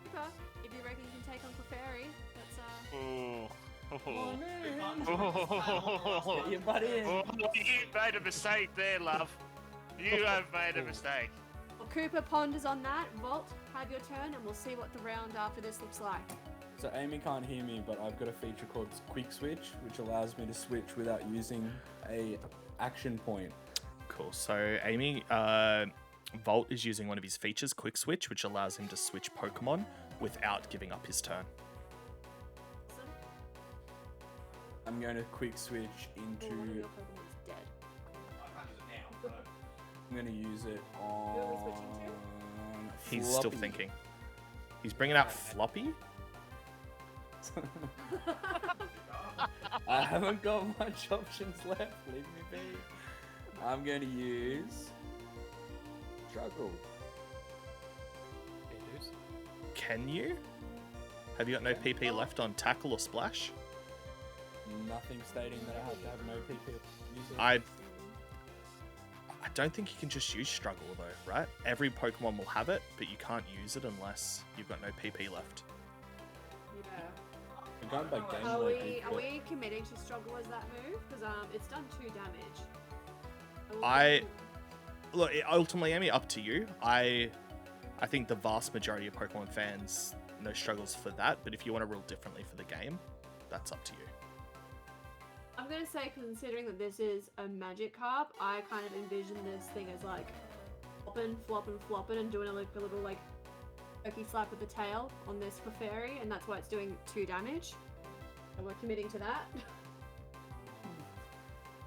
Cooper, if you reckon you can take on Clefairy, that's Ooh. Come on Oh, in. Get your butt in. you made a mistake there, love. You have made a mistake. well, Cooper ponders on that. Volt, have your turn, and we'll see what the round after this looks like. So Amy can't hear me, but I've got a feature called Quick Switch, which allows me to switch without using a action point. Cool. So Amy, Volt is using one of his features, Quick Switch, which allows him to switch Pokemon without giving up his turn. Awesome. I'm going to quick switch Or one of into. your Pokemon's dead. I can't use it now. but I'm going to use it Who are we switching on. He's still Floppy. thinking. He's bringing out Floppy. I haven't got much options left. Leave me be. I'm going to use Struggle. Yeah, dudes. Can you? Have you got no PP left on Tackle or Splash? Nothing stating that I have to have no PP. Use it. I don't think you can just use Struggle though, right? Every Pokemon will have it, but you can't use it unless you've got no PP left. Yeah. I'm going by game Are logic, we, are but we committing to struggle as that move? Because it's done 2 damage. Look, ultimately, Amy, up to you. I think the vast majority of Pokemon fans no struggles for that, but if you want to rule differently for the game, that's up to you. I'm gonna say, considering that this is a magic carp, I kind of envision this thing as like flopping, and doing a little like pokey slap with the tail on this Clefairy, and that's why it's doing 2 damage. And we're committing to that.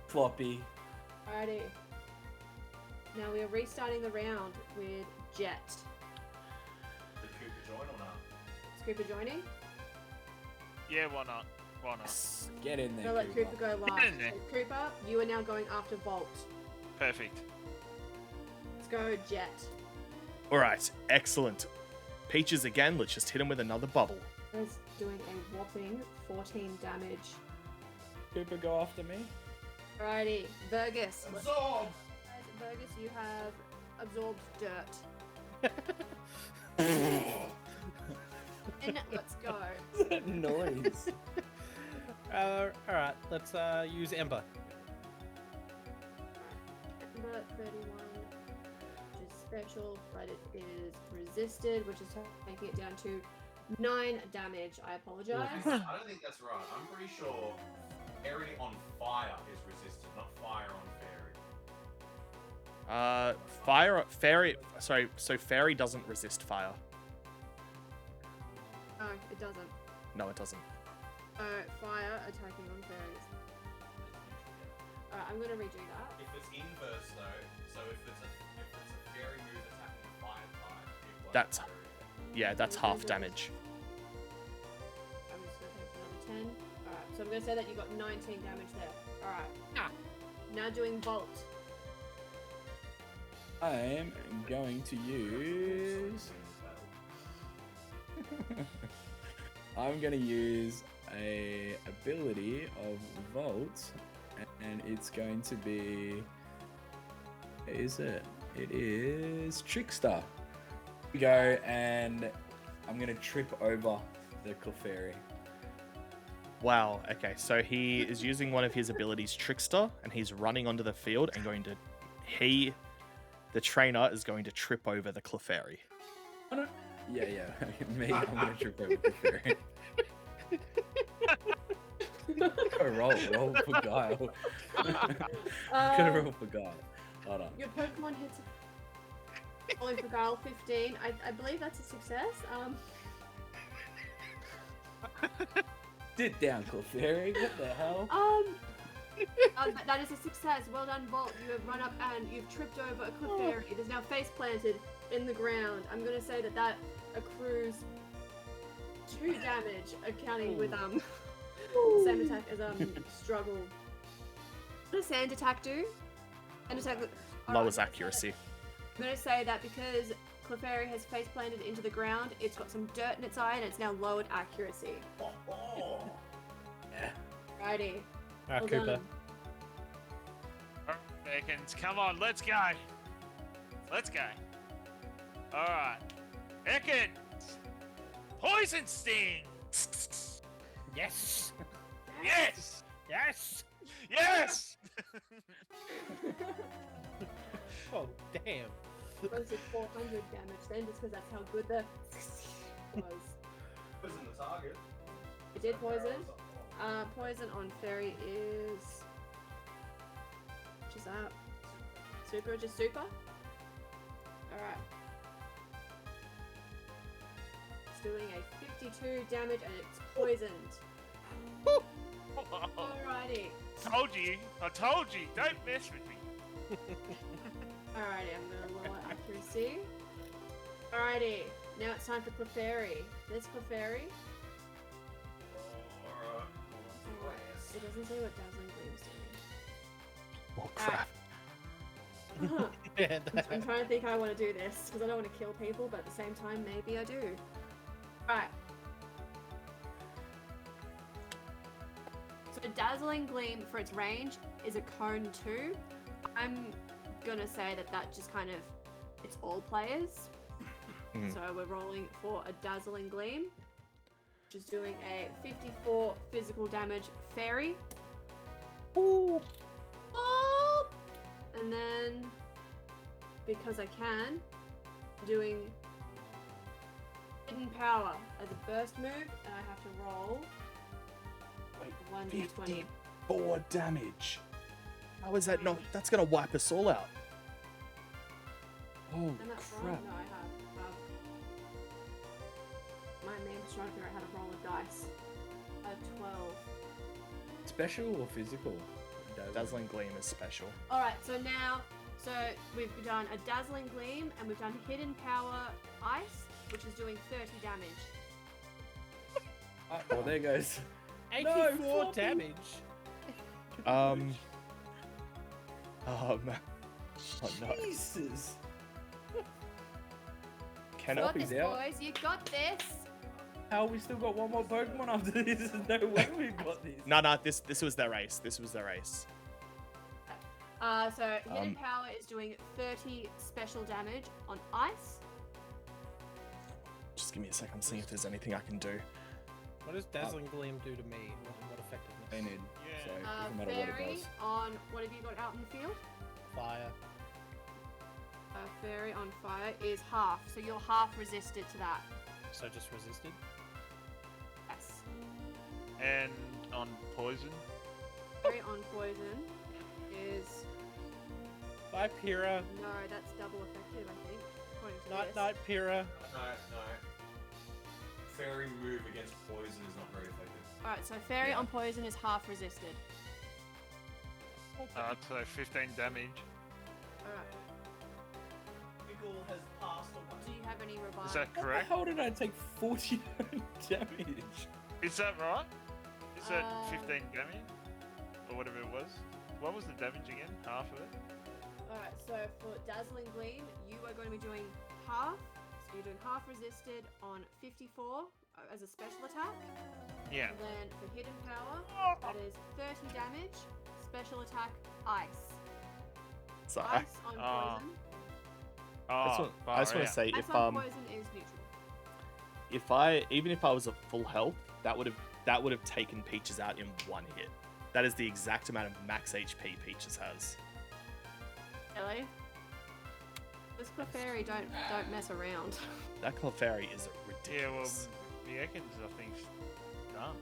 Floppy. Alrighty. Now we are restarting the round with Jet. Did Cooper join or not? Is Cooper joining? Yeah, why not? Why not? Get in I'm there, gonna let Cooper go last. in there. So Cooper, you are now going after Volt. Perfect. Let's go, Jet. All right, excellent. Peaches again. Let's just hit him with another bubble. Is doing a whopping 14 damage. Cooper, go after me. Alrighty, Burgess. Absorb! Burgess, you have absorbed dirt. And let's go. That noise. Alright, let's use Ember. Number 31. Just special, but it is resisted, which is taking it down to 9 damage. I apologize. I don't think that's right. I'm pretty sure fairy on fire is resisted, not fire on fairy. Fairy. Sorry, so fairy doesn't resist fire. Oh, it doesn't. No, it doesn't. Fire attacking on fairies. Alright, I'm gonna redo that. If it's inverse though, so if it's a fairy move attacking a fire type, it won't That's- fairy. Yeah, that's half damage. I'm just gonna take another 10. Alright, so I'm gonna say that you got 19 damage there. Alright. Now doing Bolt. I am going to use. I'm going to use a ability of Volt, and it's going to be. What is it? It is Trickster. We go, and I'm going to trip over the Clefairy. Wow. Okay, so he is using one of his abilities, Trickster, and he's running onto the field and going to. The trainer is going to trip over the Clefairy. Yeah. Me, I'm going to trip over the Clefairy. roll for Guile. Gotta roll for Guile. Hold on. Your Pokemon hits rolling for Guile 15. I believe that's a success. Sit down, Clefairy. What the hell? That is a success. Well done, Bolt. You have run up and you've tripped over a Clefairy. It is now face planted in the ground. I'm gonna say that accrues 2 damage, accounting with the same attack as struggle. What does sand attack do? Sand attack Lowers accuracy. I'm gonna say that because Clefairy has face planted into the ground, it's got some dirt in its eye and it's now lowered accuracy. Righty. Alright, Well Cooper. done. Seconds. Come on, let's go. Let's go. Alright. Ekans. Poison Sting. Yes! Yes! Yes! Yes! Oh, damn. Was it 400 damage then, just because that's how good the was. Poison the target. It did poison. Poison on fairy is. Which is that? Super, just super? Alright. It's doing a 52 damage and it's poisoned. Alrighty. I told you, don't mess with me. Alrighty, I'm gonna lower accuracy. Alrighty, now it's time for Clefairy. This Clefairy. It doesn't say what Dazzling Gleam's doing. Oh crap. I'm trying to think how I want to do this, because I don't want to kill people, but at the same time, maybe I do. Alright. So Dazzling Gleam, for its range, is a cone 2. I'm gonna say that just kind of, it's all players. So we're rolling for a Dazzling Gleam, which is doing a 54 physical damage fairy. Ooh. Oh! And then, because I can, doing Hidden Power as a burst move, and I have to roll 1d20. 54 damage. How is that not? That's gonna wipe us all out. Oh And that's wrong. crap. No, I have. My name's trying to figure out how to roll a dice. A 12. Special or physical? Dazzling Gleam is special. Alright, so now, we've done a Dazzling Gleam, and we've done Hidden Power Ice, which is doing 30 damage. Oh, there goes. 84 floppy. damage. Oh man. Oh no. Jesus. You got Floppy's this, out. boys. You got this. How we still got one more Pokemon after this? There's no way we've got this. No, this was their race. This was their race. So Hidden Power is doing 30 special damage on ice. Just give me a sec. I'm seeing if there's anything I can do. What does Dazzling Gleam do to me? What effectiveness? Painted, so it doesn't matter what it Fairy does. on what have you got out in the field? Fire. Fairy on fire is half, so you're half resisted to that. So just resisted. Yes. And on poison. Fairy on poison is Bye, Pyrrha. no, that's double effective, I think, according to Night, this. night, Pyrrha. No. Fairy move against poison is not very effective. All right, so fairy Yeah. on poison is half resisted. So 15 damage. All right. Pickle has passed on Do you have any revive? Is that How the correct? hell did I take 40 damage? Is that right? Is that Uh, 15 damage? Or whatever it was? What was the damage again? Half of it? Alright, so for Dazzling Gleam, you are going to be doing half. So you're doing half resisted on 54 as a special attack. Yeah. And then for Hidden Power, that is 30 damage. Special attack, Ice. So Ice on Ah. poison. Oh, I just want to far say, Ice if on poison is neutral. even if I was at full health, that would have taken Peaches out in one hit. That is the exact amount of max HP Peaches has. Really? This Clefairy don't mess around. That Clefairy is Yeah, well, ridiculous. the Ekans, I think, done.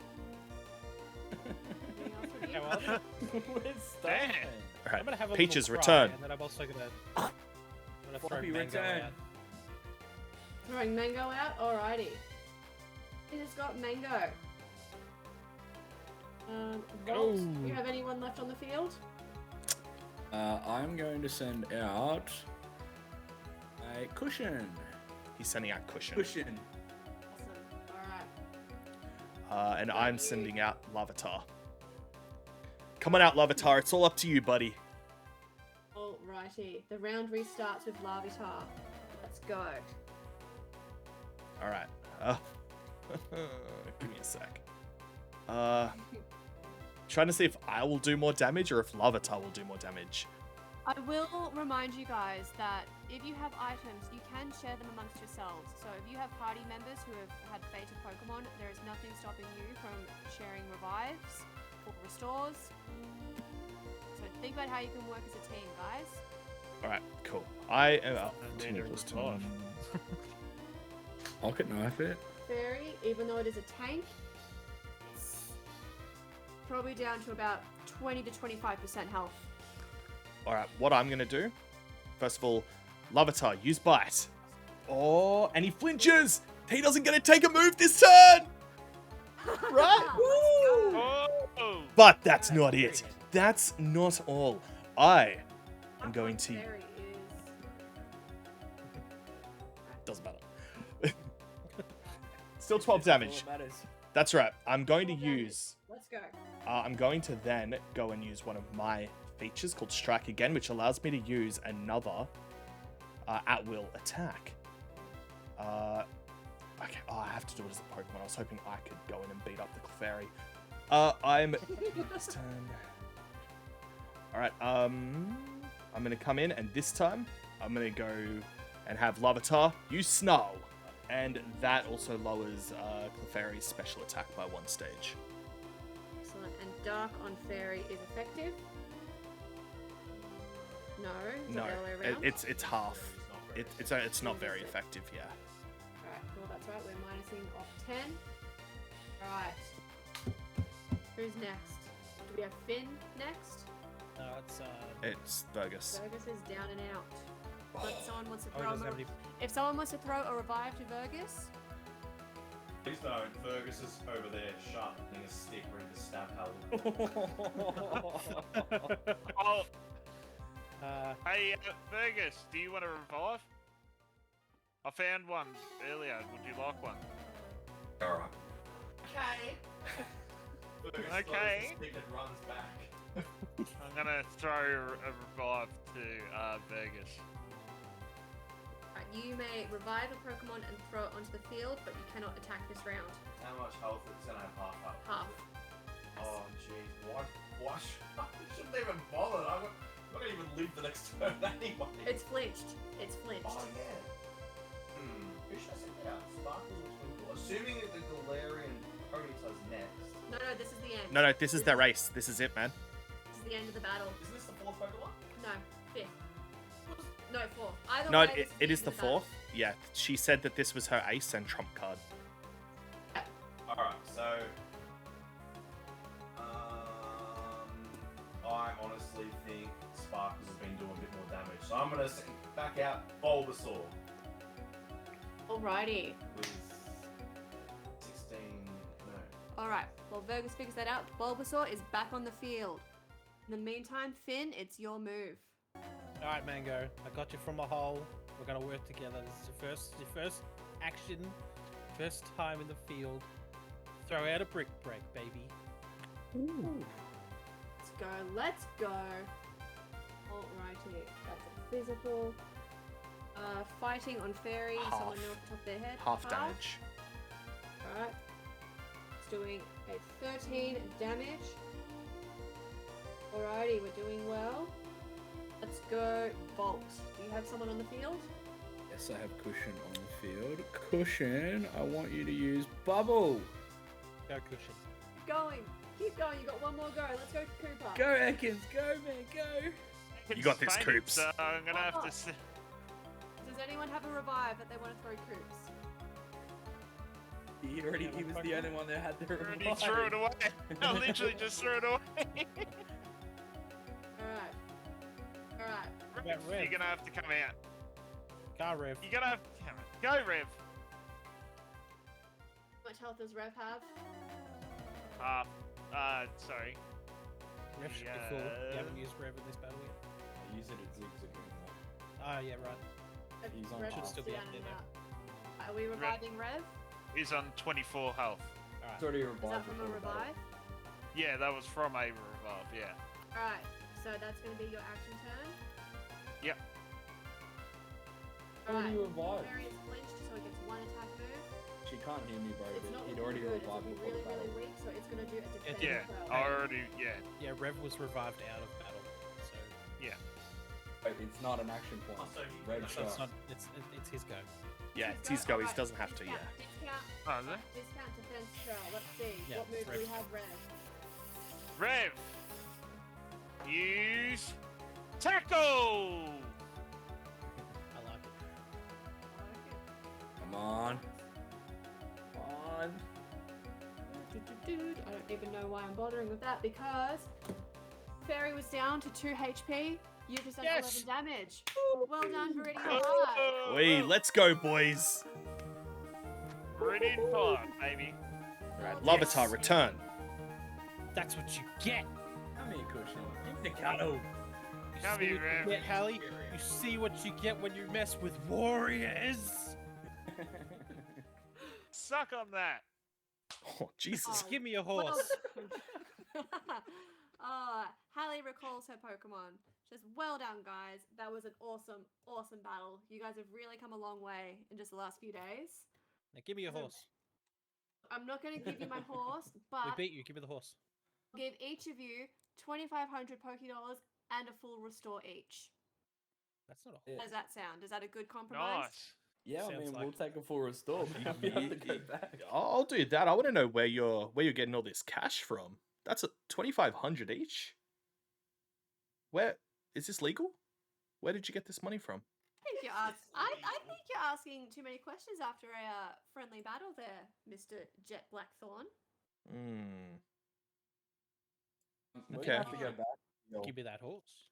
Anything else with you? Okay, well, We're Damn. stunned. All right, I'm gonna have a Peaches, little cry, return. and then I'm also gonna throw Floppy, Mango return. out. Throwing Mango out? Alrighty. It has got Mango. Volt, do you have anyone left on the field? I'm going to send out a cushion. He's sending out Cushion. Cushion. Awesome. Alright. And I'm sending out Lavatar. Come on out, Lavatar. It's all up to you, buddy. Alrighty. The round restarts with Larvitar. Let's go. All right. Give me a sec. Trying to see if I will do more damage or if Lavatar will do more damage. I will remind you guys that if you have items, you can share them amongst yourselves. So if you have party members who have had fated Pokemon, there is nothing stopping you from sharing revives or restores. So think about how you can work as a team, guys. All right, cool. I am And two then plus two. revive. Pocket knife it. Fairy, even though it is a tank, it's probably down to about 20 to 25% health. All right, what I'm gonna do? First of all, Lavatar, use Bite. Oh, and he flinches. He doesn't get to take a move this turn. Right? Woo! Oh! But that's not it. That's not all. I am going to. Fairy is... Doesn't matter. Still 12 damage. All that matters. That's right. I'm going to 12 damage. use. Let's go. I'm going to then go and use one of my features called Strike Again, which allows me to use another at-will attack. Okay, I have to do it as a Pokemon. I was hoping I could go in and beat up the Clefairy. I'm this turn. All right. I'm gonna come in, and this time I'm gonna go and have Lavatar use Snarl, and that also lowers Clefairy's special attack by 1 stage. Excellent. And Dark on Fairy is effective? No? Is it No, the other way around? it's half. It's not very effective. Yeah. Alright, cool, that's right. We're minusing off 10. Alright. Who's next? Do we have Finn next? No, it's It's Burgess. Fergus is down and out. But if someone wants to oh, he throw doesn't have any. if someone wants to throw a revive to Fergus, Please don't. Fergus is over there sharpening a stick ready to stab Hal. Oh, Uh, hey, Fergus, do you want to revive? I found one earlier. Would you like one? Alright. okay. Fergus Okay. throws the stick and runs back. I'm gonna throw a revive to Fergus. Right, you may revive a Pokemon and throw it onto the field, but you cannot attack this round. How much health is gonna have half up? Half. Oh jeez, why? I shouldn't even bother. I'm not gonna even live the next turn anyway. It's flinched. It's flinched. Oh yeah. Who should I send out? Sparkles or Twinkle? Assuming that the Galarian Ponyta's next. No, this is the end. No, this is their race. This is it, man. This is the end of the battle. Isn't this the 4th Pokemon? No, 5th. No, 4th. Either No, way, this it is in the battle. 4th. Yeah, she said that this was her ace and trump card. Alright, so. I honestly think Sparkles has been doing a bit more damage. So I'm going to back out Bulbasaur Alrighty. with 16. No. Alright, while Vergus figures that out, Bulbasaur is back on the field. In the meantime, Finn, it's your move. All right, Mango. I got you from a hole. We're gonna work together. This is your first action, first time in the field. Throw out a brick break, baby. Ooh. Let's go. Alrighty, that's a physical. Fighting on fairy, Half. someone off the top of their head. Half damage. Alright. It's doing a 13 damage. Alrighty, we're doing well. Let's go Bolt. Do you have someone on the field? Yes, I have Cushion on the field. Cushion, I want you to use Bubble. Go cushion. Keep going. Keep going. You got one more go. Let's go Cooper. Go, Ekans. Go, man. Go. You got this, It's fainted, Coops. So I'm gonna have to. Does anyone have a revive that they want to throw Coops? He was the only one that had the Already revive. threw it away. I literally just threw it away. Alright. Alright. Yeah, Rev. You're gonna have to come out. Go, Rev. You're gonna have to come out. Go, Rev. How much health does Rev have? Sorry. Rev should be full. You haven't used Rev in this battle yet. I use it at zigzagging. Oh, yeah, right. He's on Rev half. is Still be down up there, and though. out. Are we reviving Rev? He's on 24 health. It's already Is revived. that from a before the battle. revive? Yeah, that was from a revive. Yeah. Alright, so that's going to be your action turn. Yep. Already Alright, revived. Fairy is flinched, so it gets one attack move. She can't hear me, bro. It's But not he'd looking already good. It's revived looking before really, the battle. really weak, so it's going to do a defense Yeah. spell. I already. Yeah. Yeah, Rev was revived out of battle. So Wait, it's not an action point. Also, Red so it's shot. not. It's his go. Yeah, it's his go. He Alright, doesn't have to, discount, yeah. Discount, Oh, is it? discount defense spell. Let's see. Yeah, What move do Rev. we have, Rev? Rev. Use tackle. I like it. Come on. Come on. I don't even know why I'm bothering with that because Fairy was down to 2 HP. You just done Yes! 11 damage. Well done, Viridian V. Oh, Wait, let's go, boys. Viridian 5, baby. Alright, Larvitar, return. That's what you get. Come here, Cushion. Give me the cuddle. You Come see here, what you Rev. get, Hallie? You see what you get when you mess with warriors. Suck on that. Oh, Jesus. Oh. Give me a Well horse. done. Hallie recalls her Pokemon. Just well done, guys. That was an awesome, awesome battle. You guys have really come a long way in just the last few days. Now give me a horse. I'm not going to give you my horse, We but beat you. Give me the horse. I'll give each of you 2,500 Pokédollars and a full restore each. That's not a Yeah. How does that sound? Is that a good compromise? Nice. Yeah, I Sounds mean, like- we'll take a full restore, but we have to go back. I'll do that. I want to know where you're getting all this cash from. That's a 2,500 each. Where is this legal? Where did you get this money from? I think you're asking too many questions after a friendly battle there, Mr. Jet Blackthorn. Hmm. We're Okay. gonna have to go back. Yo, Give me that horse.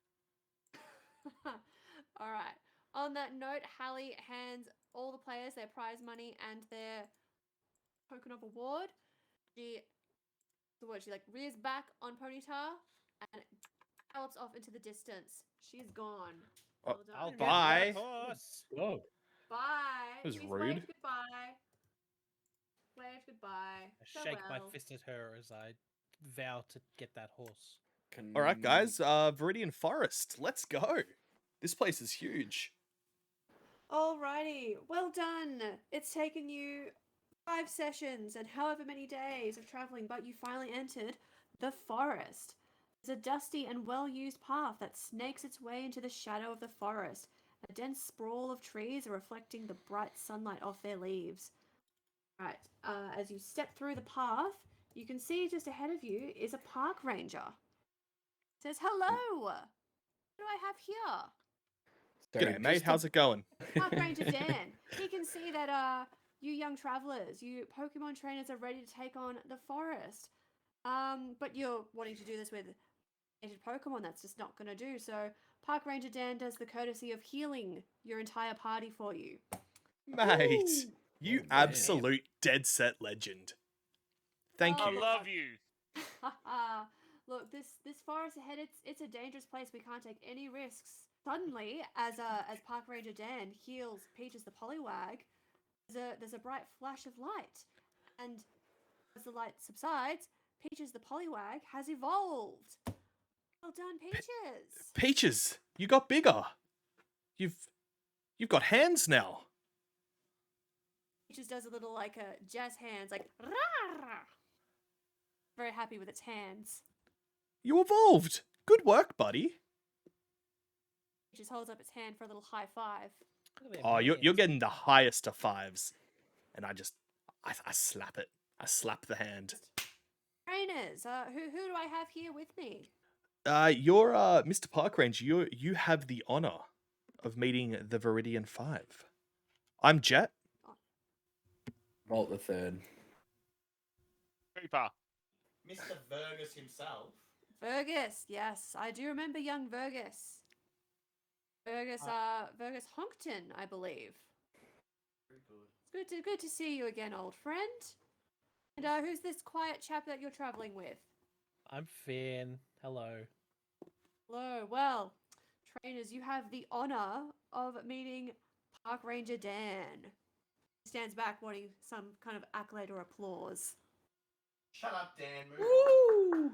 All right. On that note, Hallie hands all the players their prize money and their token of award. She like rears back on Ponyta and gallops off into the distance. She's gone. Oh, Well done. I'll get Bye. that horse. Whoa. Bye. That was She's rude. waved goodbye. Waved goodbye. I shake my Farewell. fist at her as I vow to get that horse. All right, guys. Viridian Forrest. Let's go. This place is huge. Alrighty, well done. It's taken you 5 sessions and however many days of traveling, but you finally entered the forest. There's a dusty and well-used path that snakes its way into the shadow of the forest. A dense sprawl of trees are reflecting the bright sunlight off their leaves. Right, as you step through the path, you can see just ahead of you is a park ranger. It says, "Hello! What do I have here?" G'day, mate. How's it going? Park Ranger Dan. He can see that you young travelers, you Pokemon trainers are ready to take on the forest. But you're wanting to do this with aged Pokemon. That's just not going to do. So Park Ranger Dan does the courtesy of healing your entire party for you. Mate, Woo! you Oh, man. absolute dead set legend. Thank Oh, I you. love you. Look, this forest ahead, it's a dangerous place. We can't take any risks. Suddenly, as Park Ranger Dan heals Peaches the Poliwag, there's a bright flash of light, and as the light subsides, Peaches the Poliwag has evolved. Well done, Peaches. Peaches, you got bigger. You've got hands now. Peaches does a little like a jazz hands, like rah! Very happy with its hands. You evolved. Good work, buddy. Peaches holds up its hand for a little high five. Look at them Oh, you're hands. getting the highest of fives, and I slap it. I slap the hand. Trainers, who do I have here with me? You're Mr. Park Ranger. You have the honor of meeting the Viridian 5. I'm Jet. Vault the third. Creeper. Mr. Vergus himself. Vergus, yes, I do remember young Vergus. Vergus Honkton, I believe. Very good. It's good to see you again, old friend. And who's this quiet chap that you're traveling with? I'm Finn. Hello. Hello. Well, trainers, you have the honor of meeting Park Ranger Dan. He stands back wanting some kind of accolade or applause. Shut up, Dan. Move on. Woo!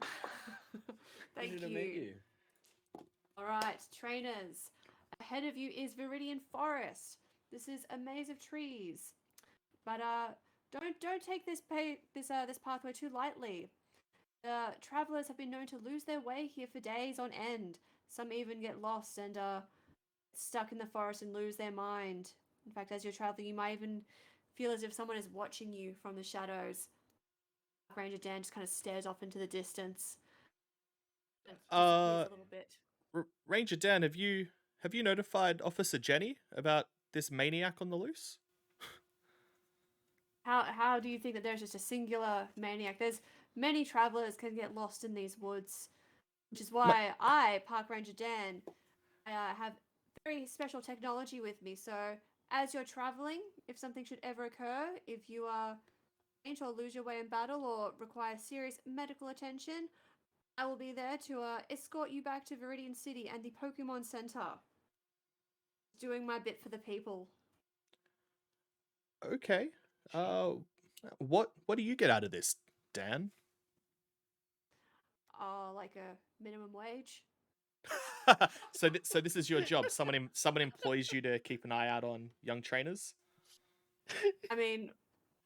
Thank Pleasure to meet you. All right, trainers. Ahead of you is Viridian Forest. This is a maze of trees, but don't take this pathway too lightly. Travelers have been known to lose their way here for days on end. Some even get lost and stuck in the forest and lose their mind. In fact, as you're traveling, you might even feel as if someone is watching you from the shadows. Ranger Dan just kind of stares off into the distance. And disappears a little bit. Ranger Dan, have you notified Officer Jenny about this maniac on the loose? How do you think that there's just a singular maniac? There's many travelers can get lost in these woods, which is why I, Park Ranger Dan, have very special technology with me. So as you're traveling, if something should ever occur, if you are faint or lose your way in battle or require serious medical attention, I will be there to escort you back to Viridian City and the Pokemon Center. Doing my bit for the people. Okay. What do you get out of this, Dan? Like a minimum wage. So this is your job. Someone employs you to keep an eye out on young trainers. I mean,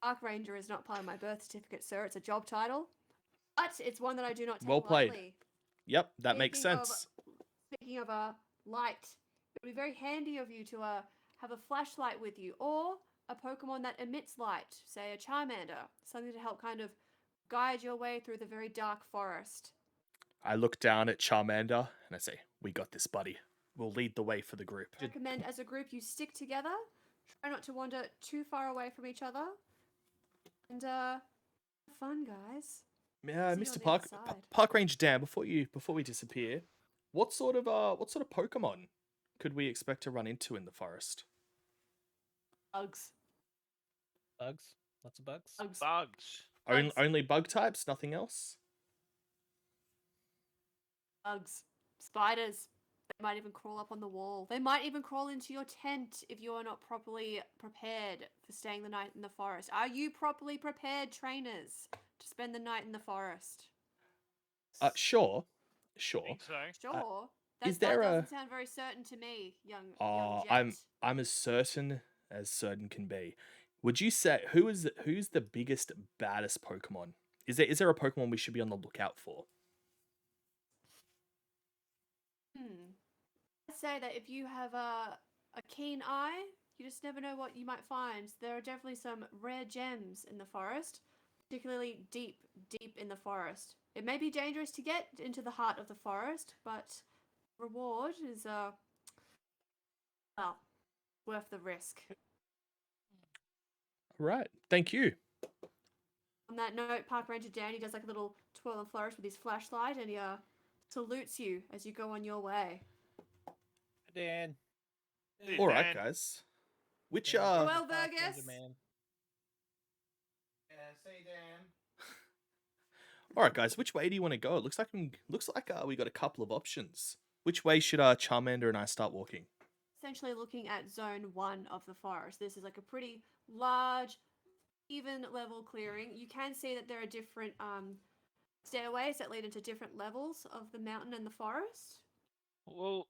Park Ranger is not part of my birth certificate, sir. It's a job title, but it's one that I do not take Well played. lightly. Yep, that makes Speaking of- sense. Speaking of light, it would be very handy of you to have a flashlight with you, or a Pokemon that emits light, say a Charmander, something to help kind of guide your way through the very dark forest. I look down at Charmander and I say, "We got this, buddy. We'll lead the way for the group." I recommend as a group you stick together, try not to wander too far away from each other, and have fun, guys. Yeah, See you Mr. on the Park other side. Park Ranger Dan, before we disappear, what sort of Pokemon could we expect to run into in the forest? Bugs. Bugs. Lots of bugs. Bugs. Bugs. Bugs. Only bug types, nothing else? Bugs. Spiders. They might even crawl up on the wall. They might even crawl into your tent if you are not properly prepared for staying the night in the forest. Are you properly prepared, trainers, to spend the night in the forest? Sure. Think so. Sure. is That there doesn't a- sound very certain to me, young Oh, Jet. I'm as certain can be. Would you say who's the biggest, baddest Pokemon? Is there a Pokemon we should be on the lookout for? I'd say that if you have a keen eye, you just never know what you might find. There are definitely some rare gems in the forest, particularly deep in the forest. It may be dangerous to get into the heart of the forest, but reward is Well, worth the risk. Right. Thank you. On that note, Park Ranger Danny does like a little twirl and flourish with his flashlight, and he salutes you as you go on your way. Dan. Hey, All right, Dan. guys. Which Dan, Well, Park Ranger Vergus. man. Yeah, see, Dan. All right, guys. Which way do you want to go? It looks like we got a couple of options. Which way should Charmander and I start walking? Essentially looking at zone 1 of the forest. This is like a pretty large, even level clearing. You can see that there are different stairways that lead into different levels of the mountain and the forest. Well,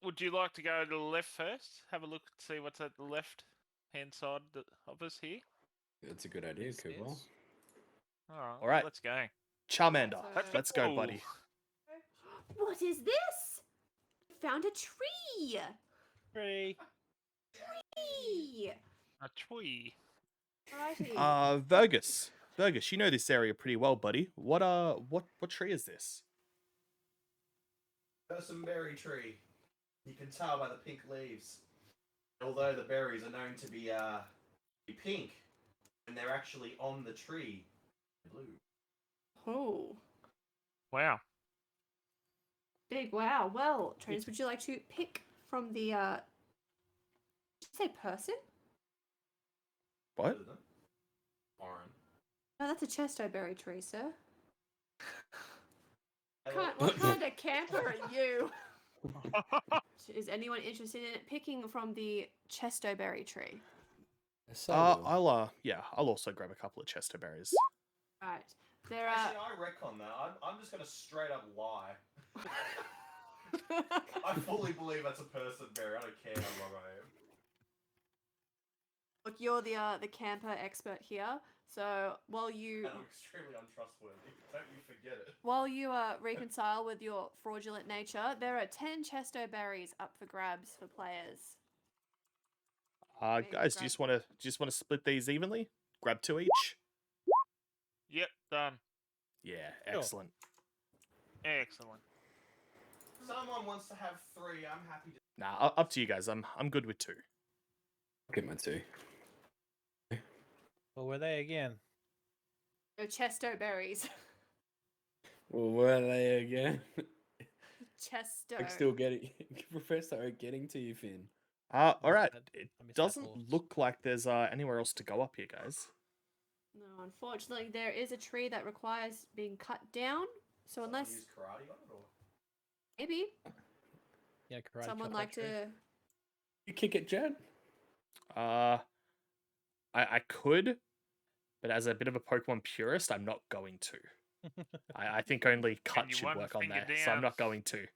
would you like to go to the left first? Have a look and see what's at the left-hand side of us here. That's a good idea, Stairs. Cooper. All right. Let's go. Charmander, Let's let's go, buddy. What is this? Found a tree. Free. Tree. A tree. Alrighty. Vergus, you know this area pretty well, buddy. What tree is this? Berry tree. You can tell by the pink leaves. Although the berries are known to be pink, and they're actually on the tree, blue. Oh, Wow. big wow. Well, Trainers, would you like to pick from the did you say person? What? Orange. No, that's a chesto berry tree, sir. What kind of camper are you? Is anyone interested in picking from the chesto berry tree? I'll also grab a couple of chester berries. Right. There are. Actually, I reckon that. I'm just gonna straight up lie. I fully believe that's a person berry. I don't care how wrong I am. Look, you're the camper expert here. So while you And I'm extremely untrustworthy. Don't you forget it. while you reconcile with your fraudulent nature, there are 10 chesto berries up for grabs for players. Maybe Guys, do you grab- just want to split these evenly? Grab 2 each. Yep, done. Yeah, Sure. excellent. Excellent. Someone wants to have 3. I'm happy to. Nah, up to you guys. I'm good with 2. Get my 2. Well, were they again? No chesto berries. Well, where are they again? Chesto. I'm still getting Professor getting to you, Finn. All right. I It missed that doesn't horse. look like there's anywhere else to go up here, guys. No, unfortunately, there is a tree that requires being cut down. So Someone unless use karate on it, or maybe Yeah, karate someone chop like that tree. to. You kick it, Jed? I could, but as a bit of a Pokemon purist, I'm not going to. I think only cut you should one work on finger there, so I'm down. not going to.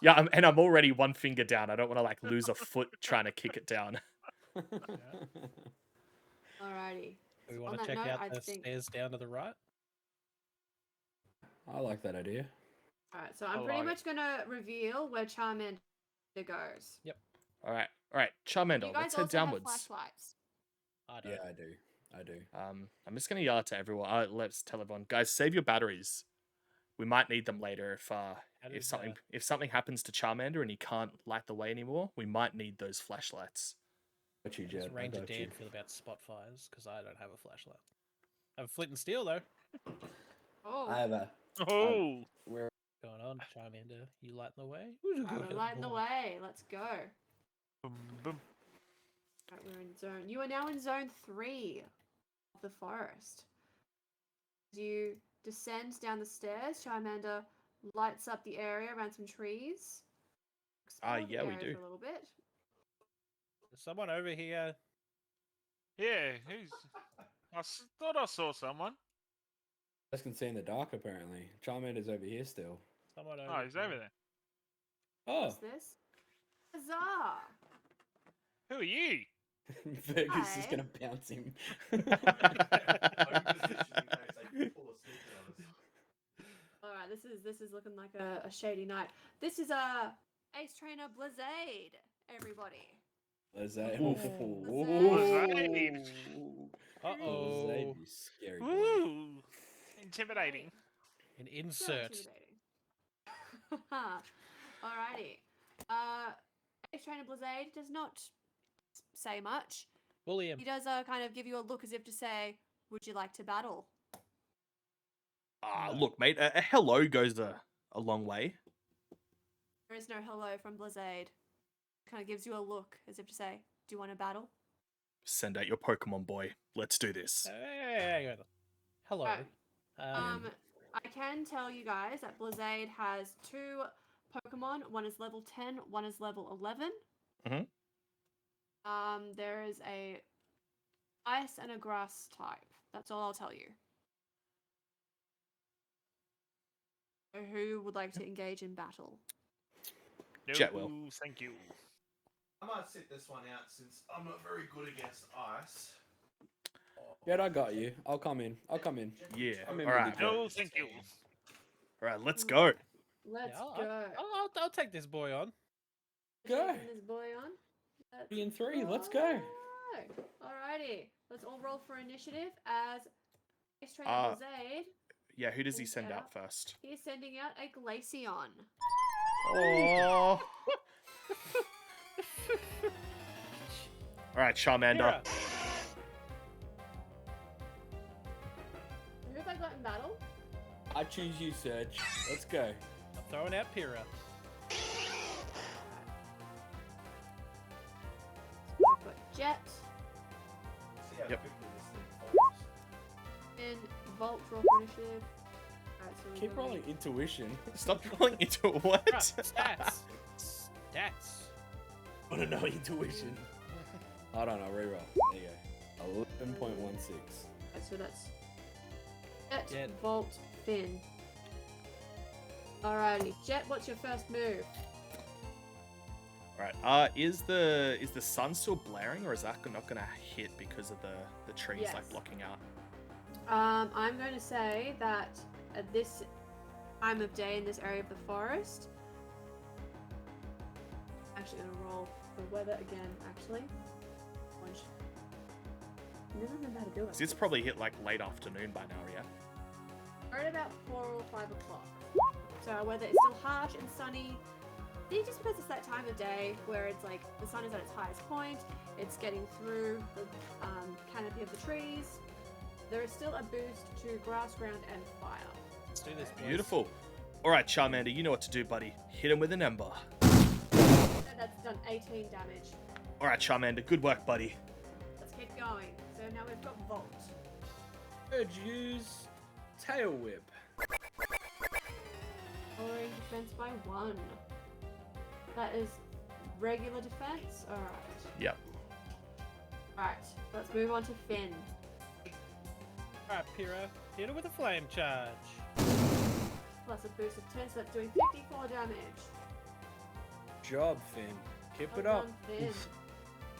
Yeah, I'm already 1 finger down. I don't want to like lose a foot trying to kick it down. Alrighty. Do we On want to that check note, out I the think. stairs down to the right? I like that idea. Alright, so I'm I pretty like much gonna reveal where Charmander goes. All right, Charmander, You guys let's head also have downwards. flashlights. I don't. Yeah, I do. I'm just gonna yell it to everyone. Let's tell everyone, guys, save your batteries. We might need them later does, if something happens to Charmander and he can't light the way anymore. We might need those flashlights. Got you, How does Jed. I Ranger got you. Dan feel about spot fires? Because I don't have a flashlight. I have a flint and steel though. Oh, I have a. Oh, Where? Going on, Charmander. You lighting the way? we're lighting the way. Let's go. boom, boom. Right, we're in zone. You are now in zone 3 of the forest. As you descend down the stairs, Charmander lights up the area around some trees. Explore the yeah, we area do. For a little bit. There's someone over here. Yeah, who's? Thought I saw someone. I can see in the dark. Apparently, Charmander's over here still. Someone over Oh, he's here. over there. Oh, What's this? Huzzah! Who are you? Fergus is Hi. gonna bounce him. I'm positioning in case they pull a sneaky on us. Alright, this is looking like a shady night. This is Ace Trainer Blizzade, everybody. Blizzade. Blizzade. Uh-oh. Blizzade, you scary boy. Ooh, intimidating. An So insert. intimidating. Alrighty. Ace Trainer Blizzade does not say much. Bully him. He does kind of give you a look as if to say, "Would you like to battle?" Ah, No. look, mate, a hello goes a long way. There is no hello from Blizzade. Kind of gives you a look as if to say, "Do you want to battle?" Send out your Pokemon boy. Let's do this. Hey, hello. Right. Um, I can tell you guys that Blizzade has 2 Pokemon. One is level 10, one is level 11. Mhm. There is a ice and a grass type. That's all I'll tell you. So who would like to engage in battle? No, Jet will. thank you. I might sit this one out since I'm not very good against ice. Yeah, I got you. I'll come in. Yeah. I'm in All with right. you, Joe. No, thank you. All right. Let's go. Let's yeah, go. I'll take this boy on. Go. Taking this boy on. Let's 3 and 3. Let's go. Alrighty. Let's all roll for initiative as Ace Trainer Uh, Blizzade. Yeah. Who does he send Yeah. out first? He's sending out a Glaceon. Oh. All right, Charmander. Mira. Who have I got in battle? I choose you, Serge. Let's go. I'm throwing out Pyrrha. I've got Jet, See how Yep. quickly this thing folds. and Volt roll for initiative. Alright, so we're Keep going- rolling intuition. Stop rolling into what? Right, stats. Stats. I don't know intuition. Hold on, I'll reroll. There you go. 11.16. So that's Jet, Jet. Volt, Finn. Alrighty, Jet, what's your first move? Right. Is the sun still blaring, or is that not gonna hit because of the trees like Yes. blocking out? I'm going to say that at this time of day in this area of the forest, I'm actually going to roll the weather again. Actually, I never remember how to do it. 'Cause it's probably hit like late afternoon by now, yeah. We're at about 4 or 5 o'clock. So our weather is still harsh and sunny. Just because it's that time of day where it's like the sun is at its highest point, it's getting through the canopy of the trees. There is still a boost to grass, ground, and fire. Let's do this, boys. Beautiful. All right, Charmander, you know what to do, buddy. Hit him with an ember. That's done 18 damage. All right, Charmander, good work, buddy. Let's keep going. So now we've got Volt. Serge, use Tail Whip. Lowering defense by 1. That is regular defense? Alright. Yep. Alright, let's move on to Finn. Alright, Pyrrha. Hit her with a flame charge. Plus a boost of 10, so that's doing 54 damage. Job, Finn. Keep it Well up. done, Finn.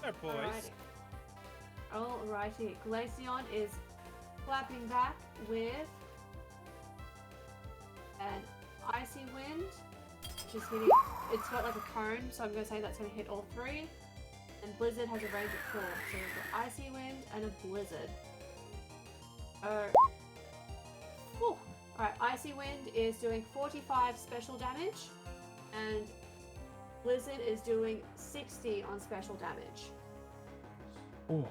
Go, boys. Alrighty. Glaceon is flapping back with an Icy Wind, which is hitting. It's got like a cone, so I'm going to say that's going to hit all 3. And Blizzard has a range of 4, so we've got Icy Wind and a Blizzard. Alright, Icy Wind is doing 45 special damage, and Blizzard is doing 60 on special damage. Oh.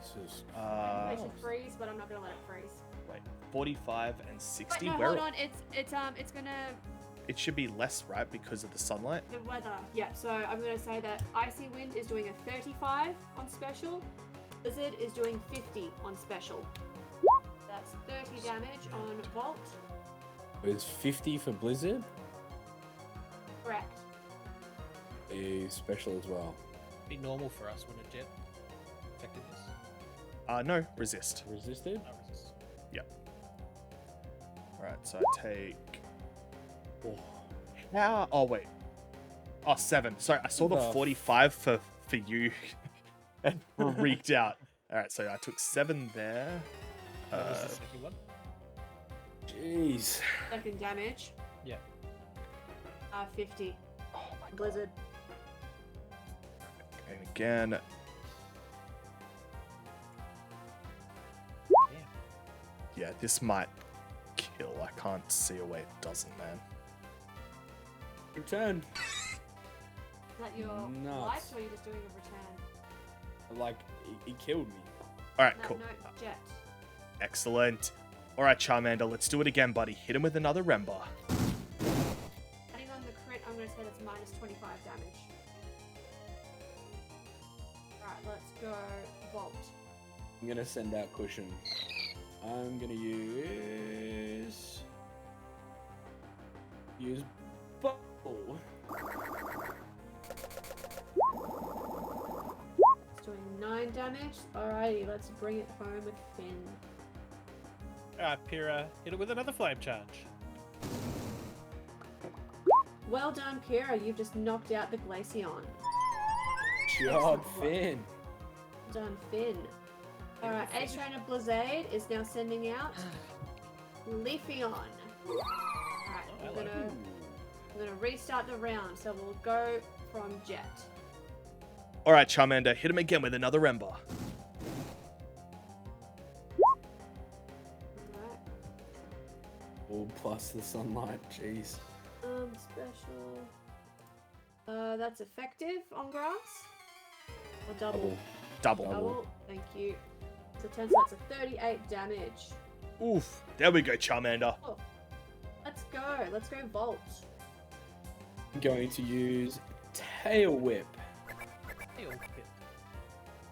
This is I should freeze, but I'm not gonna let it freeze. Wait, 45 and 60. Wait, no, Where? hold on. It's gonna It should be less, right, because of the sunlight. the weather. Yeah, so I'm gonna say that Icy Wind is doing a 35 on special. Blizzard is doing 50 on special. That's 30 damage on Volt. It's 50 for Blizzard. Correct. A special as well. Be normal for us when a jet affected this. No, resist. Resisted? I resist. All right, so I take. Oh, how? Oh wait. Oh, 7. Sorry, I saw the The 45 for you, and freaked out. All right, so I took 7 there. What was the second one? Jeez. Second damage. Yeah. 50. Oh my god. Blizzard. And again. Yeah. Yeah, this might kill. I can't see a way it doesn't, man. Return. that your life, Nuts. or are you just doing a return? Like, he killed me. All right, No, cool. no, Jet. Excellent. All right, Charmander, let's do it again, buddy. Hit him with another Rembar. Adding on the crit, I'm going to say that's minus 25 damage. Alright, let's go Volt. I'm gonna send out cushion. I'm gonna use bubble. It's doing 9 damage. Alrighty, let's bring it home with Finn. Alright, Pyrrha, hit it with another flame charge. Well done, Pyrrha. You've just knocked out the Glaceon. Job, Excellent. Finn. Well done, Finn. Alright, Ace Trainer Blizzade is now sending out Leafeon. Alright, I'm gonna restart the round, so we'll go from Jet. All right, Charmander, hit him again with another Rembar. Alright. Oh, plus the sunlight. Jeez. Special. That's effective on grass. Or double. Double. Double. Thank you. So 10, so that's a 38 damage. Oof. There we go, Charmander. Oh, let's go. Let's go Volt. I'm going to use tail whip. Tail whip.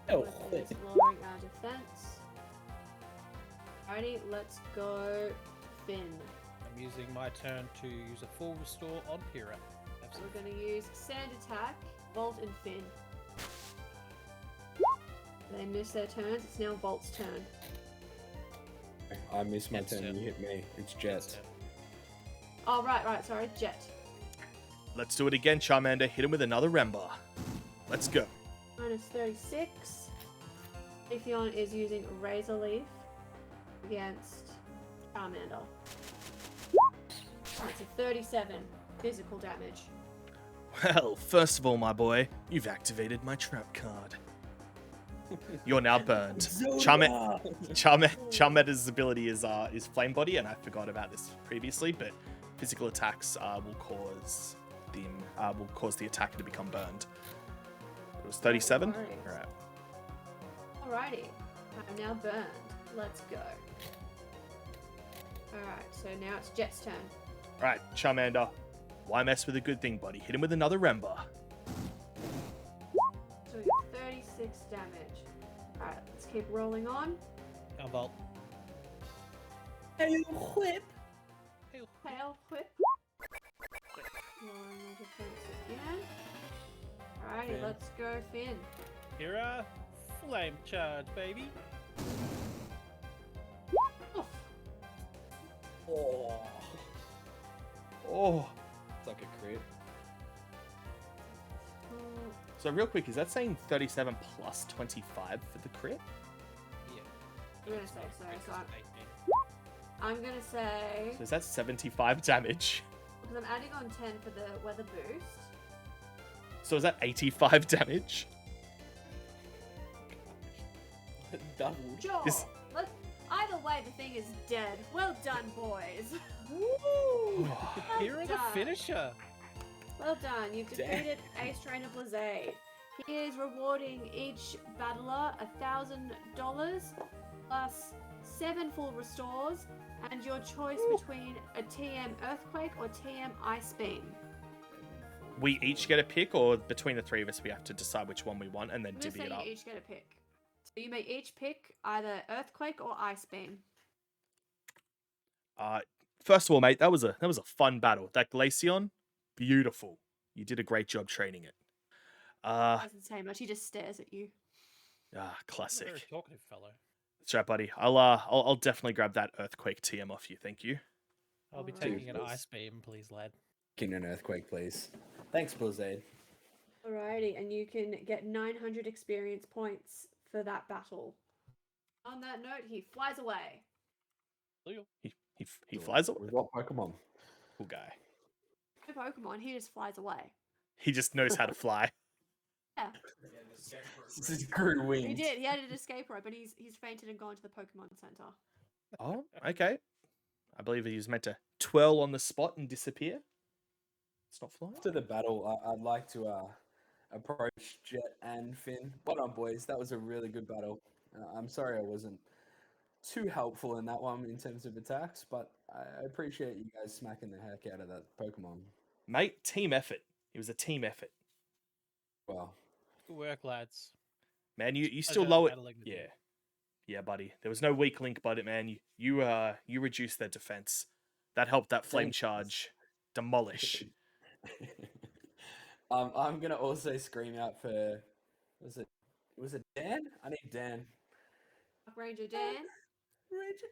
Tail It's whip. lowering our defense. Alrighty, let's go Finn. I'm using my turn to use a full restore on Pyrrha. We're going to use Sand Attack, Volt, and Finn. They miss their turns. It's now Volt's turn. I missed my Jet's turn. turn. You hit me. It's Jet. Oh, right. Sorry, Jet. Let's do it again, Charmander. Hit him with another Rembar. Let's go. Minus 36. Leafeon is using Razor Leaf against Charmander. That's a 37 physical damage. Well, first of all, my boy, you've activated my trap card. You're now burned. Charmander's ability is Flame Body, and I forgot about this previously, but physical attacks will cause the attacker to become burned. It was 37. worries. Right. Alrighty, I'm now burned. Let's go. Alright, so now it's Jet's turn. Right, Charmander. Why mess with a good thing, buddy? Hit him with another Rembar. So we get 36 damage. Alright, let's keep rolling on. Now Volt. Tail whip. Tail whip. Lowering the defense again. Alrighty, Finn. let's go Finn. Pyrrha, flame charge, baby. Oof. Oh. Oh. It's like a crit. Mm, So real quick, is that saying 37 plus 25 for the crit? Yeah. I'm gonna say so. So I'm I'm gonna say, So is that 75 damage? because I'm adding on 10 for the weather boost. So is that 85 damage? Double. Sure. Is- Either way, the thing is dead. Well done, boys. Pyrrha the done. finisher. Well done. You've Damn. defeated Ace Trainer Blizzade. He is rewarding each battler $1,000 plus 7 full restores and your choice between a TM Earthquake or TM Ice Beam. We each get a pick, or between the three of us, we have to decide which one we want and then I'm going to divvy say it up. you each get a pick. So you may each pick either Earthquake or Ice Beam. First of all, mate, that was a fun battle. That Glaceon, beautiful. You did a great job training it. Doesn't say much. He just stares at you. He's a very Classic. talkative fellow. That's right, buddy. I'll definitely grab that Earthquake TM off you. Thank you. I'll be Alright. taking an ice beam, please, lad. King an earthquake, please. Thanks, Blizzade. Alrighty, and you can get 900 experience points for that battle. On that note, he flies away. He flies away. With what Pokemon? Cool guy. No Pokemon, he just flies away. He just knows how to fly. Yeah, This is grew wings. he did. He had an escape rope, but he's fainted and gone to the Pokemon Center. Oh, okay. I believe he was meant to twirl on the spot and disappear. It's not flying. After the battle, I'd like to approach Jet and Finn. Well done, boys. That was a really good battle. I'm sorry I wasn't too helpful in that one in terms of attacks, but I appreciate you guys smacking the heck out of that Pokemon. Mate, team effort. It was a team effort. Well, Good work, lads. Man, you still Pleasure low it. battling with you. Yeah. Yeah, buddy. There was no weak link, buddy, man. You reduced their defense. That helped that flame Thanks. charge demolish. I'm gonna also scream out for was it Dan? I need Dan. Park Ranger Dan. Ranger.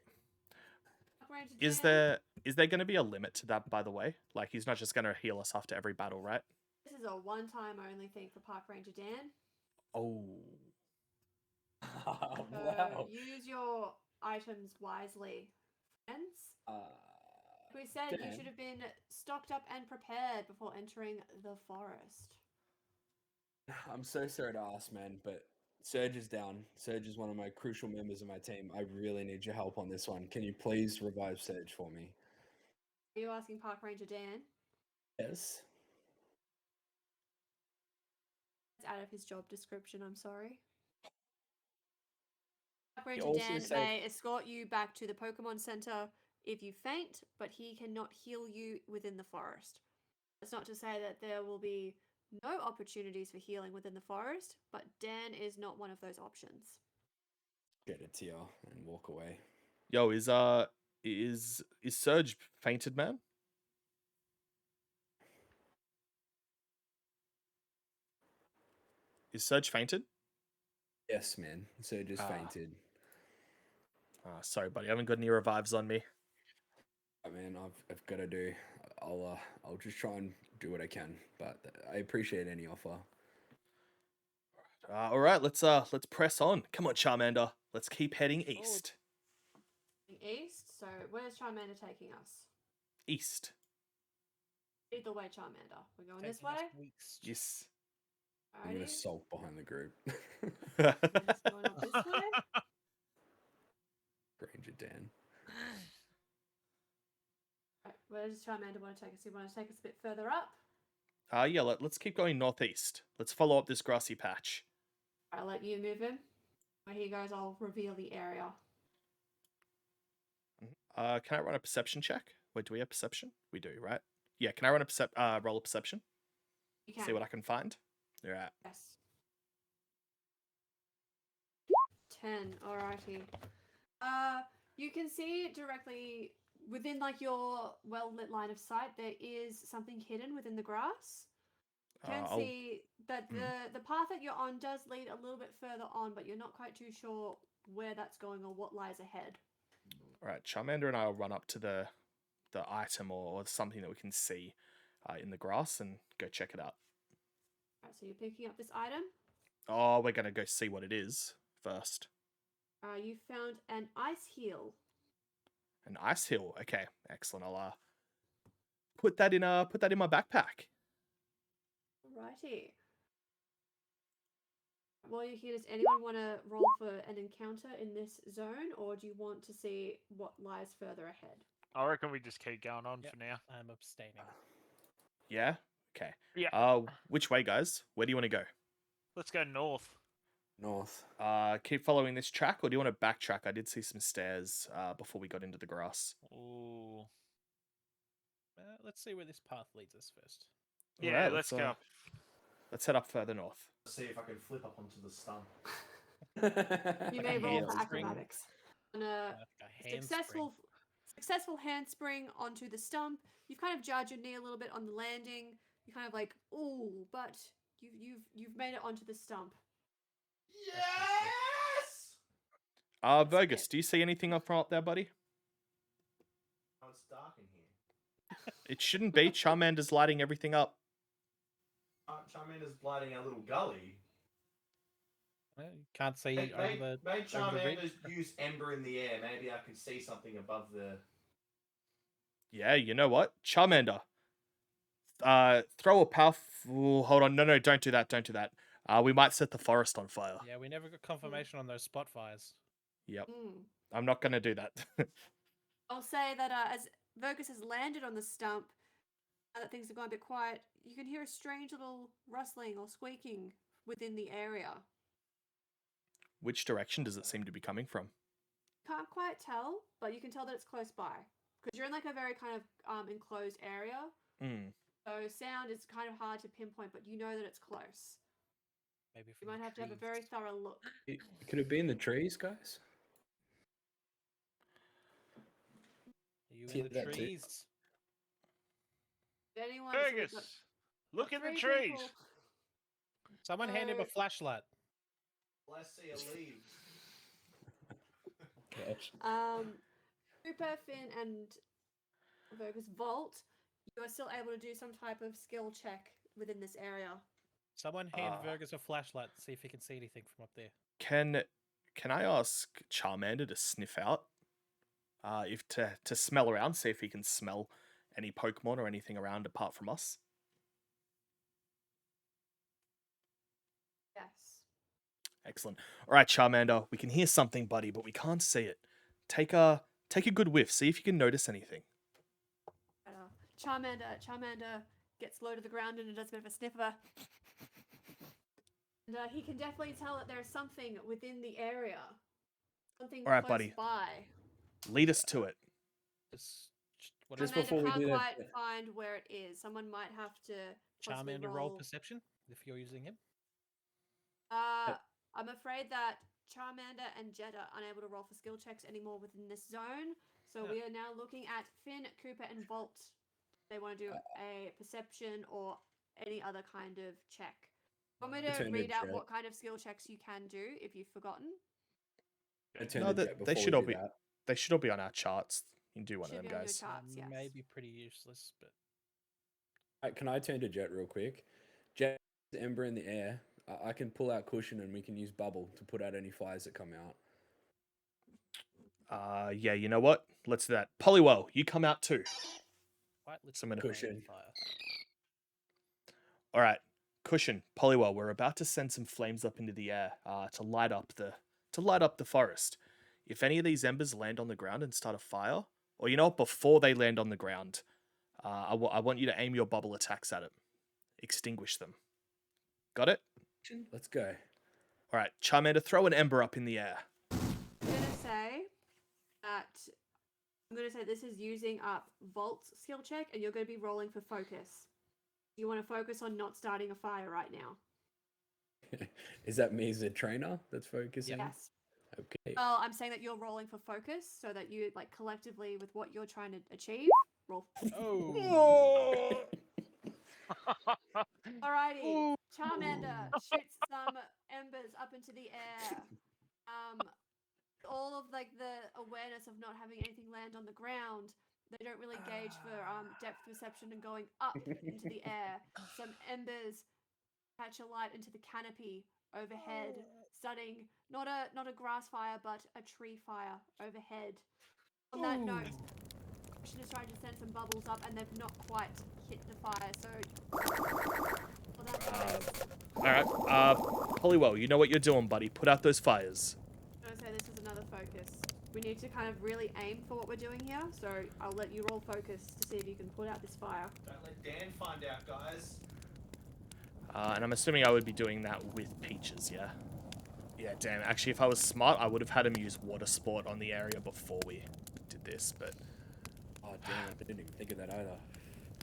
Park Ranger Is Dan. there going to be a limit to that, by the way? Like, he's not just going to heal us after every battle, right? This is a one-time only thing for Park Ranger Dan. Oh. Oh, So wow. use your items wisely, friends. We said you Dan? should have been stocked up and prepared before entering the forest. I'm so sorry to ask, man, but Surge is down. Surge is one of my crucial members of my team. I really need your help on this one. Can you please revive Surge for me? Are you asking Park Ranger Dan? Yes. It's out of his job description, I'm sorry. Park Ranger also Dan said- may escort you back to the Pokemon Center if you faint, but he cannot heal you within the forest. That's not to say that there will be no opportunities for healing within the forest, but Dan is not one of those options. Shed a tear and walk away. Yo, is Surge fainted, man? Is Surge fainted? Yes, man. Surge is Ah. fainted. Sorry, buddy. I haven't got any revives on me. Man, I've got to do. I'll just try and do what I can, but I appreciate any offer. All right, let's press on. Come on, Charmander. Let's keep heading east. East, so where's Charmander taking us? East. Lead the way, Charmander. We're going this Taking us way? east. Yes. I'm gonna Alrighty. sulk behind the group. Let's going up this way. Ranger Dan. Right, where does Charmander want to take us? You want to take us a bit further up? Yeah, let's keep going northeast. Let's follow up this grassy patch. I'll let you move him. Where he goes, I'll reveal the area. Can I run a perception check? Wait, do we have perception? We do, right? Yeah, can I run a roll of perception? You can. See what I can find? All right. Yes. 10. Alrighty. You can see directly within like your well-lit line of sight. There is something hidden within the grass. You can I'll- see that the path that you're on does lead a little bit further on, but you're not quite too sure where that's going or what lies ahead. All right, Charmander and I will run up to the item or something that we can see in the grass and go check it out. Alright, so you're picking up this item. Oh, we're gonna go see what it is first. You found an ice heel. An ice hill. Okay, excellent. I'll put that in my backpack. Righty. While you're here, does anyone want to roll for an encounter in this zone, or do you want to see what lies further ahead? I reckon we just keep going on Yep. for now. I'm abstaining. Yeah. Okay. Yeah. Which way, guys? Where do you want to go? Let's go north. North. Keep following this track, or do you want to backtrack? I did see some stairs before we got into the grass. Ooh. Let's see where this path leads us first. Yeah, Alright, let's go. Let's head up further north. See if I can flip up onto the stump. You may Like a roll for handspring. acrobatics. On a Like a handspring. successful handspring onto the stump. You've kind of jarred your knee a little bit on the landing. You kind of like, ooh, but you've made it onto the stump. Yes! Vergus, it. do you see anything up front there, buddy? Oh, it's dark in here. It shouldn't be. Charmander's lighting everything up. Charmander's lighting our little gully. Well, you can't see Maybe over the over the Charmander ridge. use ember in the air. Maybe I can see something above the. Yeah, you know what? Charmander. Throw a powerful... Hold on. No, don't do that. Don't do that. We might set the forest on fire. Yeah, we never got confirmation on those spot fires. Yep. Mm. I'm not going to do that. I'll say that as Vergus has landed on the stump, now that things have gone a bit quiet, you can hear a strange little rustling or squeaking within the area. Which direction does it seem to be coming from? Can't quite tell, but you can tell that it's close by because you're in like a very kind of enclosed area. Mm. So sound is kind of hard to pinpoint, but you know that it's close. Maybe You from might the have to have a trees. very thorough look. Could it be in the trees, guys? Are you See in the that too. trees? If anyone, so we've Fergus, got look in the 3 trees. people. Someone hand him a So- flashlight. Let's see a leaves. Gosh. Cooper, Finn, and Fergus Vault, you are still able to do some type of skill check within this area. Someone hand Ah. Fergus a flashlight to see if he can see anything from up there. Can I ask Charmander to sniff out? If to smell around, see if he can smell any Pokemon or anything around apart from us. Yes. Excellent. All right, Charmander, we can hear something, buddy, but we can't see it. Take a good whiff. See if you can notice anything. Charmander gets low to the ground and does a bit of a sniffer. And he can definitely tell that there's something within the area. Something All right, close buddy. by. Lead us to it. What Just is Charmander before we can't do that- quite find where it is. Someone might have to possibly Charmander roll perception if you're using him? I'm afraid that Charmander and Jed are unable to roll for skill checks anymore within this zone. So Yeah. we are now looking at Finn, Cooper, and Volt. They want to do a perception or any other kind of check. Want me to Turn to read out Jed. what kind of skill checks you can do if you've forgotten? I turn No, to they Jet before should we all do be. that. They should all be on our charts. You can do one Should of be them, on your guys. charts, yes. May be pretty useless, but Can I turn to Jet real quick? Jet, Ember in the air. I can pull out cushion and we can use bubble to put out any fires that come out. Yeah, you know what? Let's do that. Poliwell, you come out too. quite literally Some in a- Cushion. fire. All right, Cushion, Poliwell, we're about to send some flames up into the air to light up the forest. If any of these embers land on the ground and start a fire, or you know what, before they land on the ground, I want you to aim your bubble attacks at it. Extinguish them. Got it? Let's go. All right, Charmander, throw an ember up in the air. I'm going to say this is using up Volt's skill check, and you're going to be rolling for focus. You want to focus on not starting a fire right now. Is that me as a trainer that's focusing? Yes. Okay. Well, I'm saying that you're rolling for focus so that you, like, collectively with what you're trying to achieve, roll. Oh! Alrighty. Charmander shoots some embers up into the air. All of like the awareness of not having anything land on the ground, they don't really gauge for depth perception and going up into the air. Some embers catch a light into the canopy overhead, starting not a grass fire but a tree fire overhead. On that note, Christian is trying to send some bubbles up and they've not quite hit the fire, so well, that's All right, Poliwell, you know what you're doing, buddy. Put out those fires. I'm gonna say this is another focus. We need to kind of really aim for what we're doing here, so I'll let you roll focus to see if you can put out this fire. Don't let Dan find out, guys. And I'm assuming I would be doing that with Peaches, yeah? Yeah, damn. Actually, if I was smart, I would have had him use water sport on the area before we did this, but Oh, damn. I didn't even think of that either.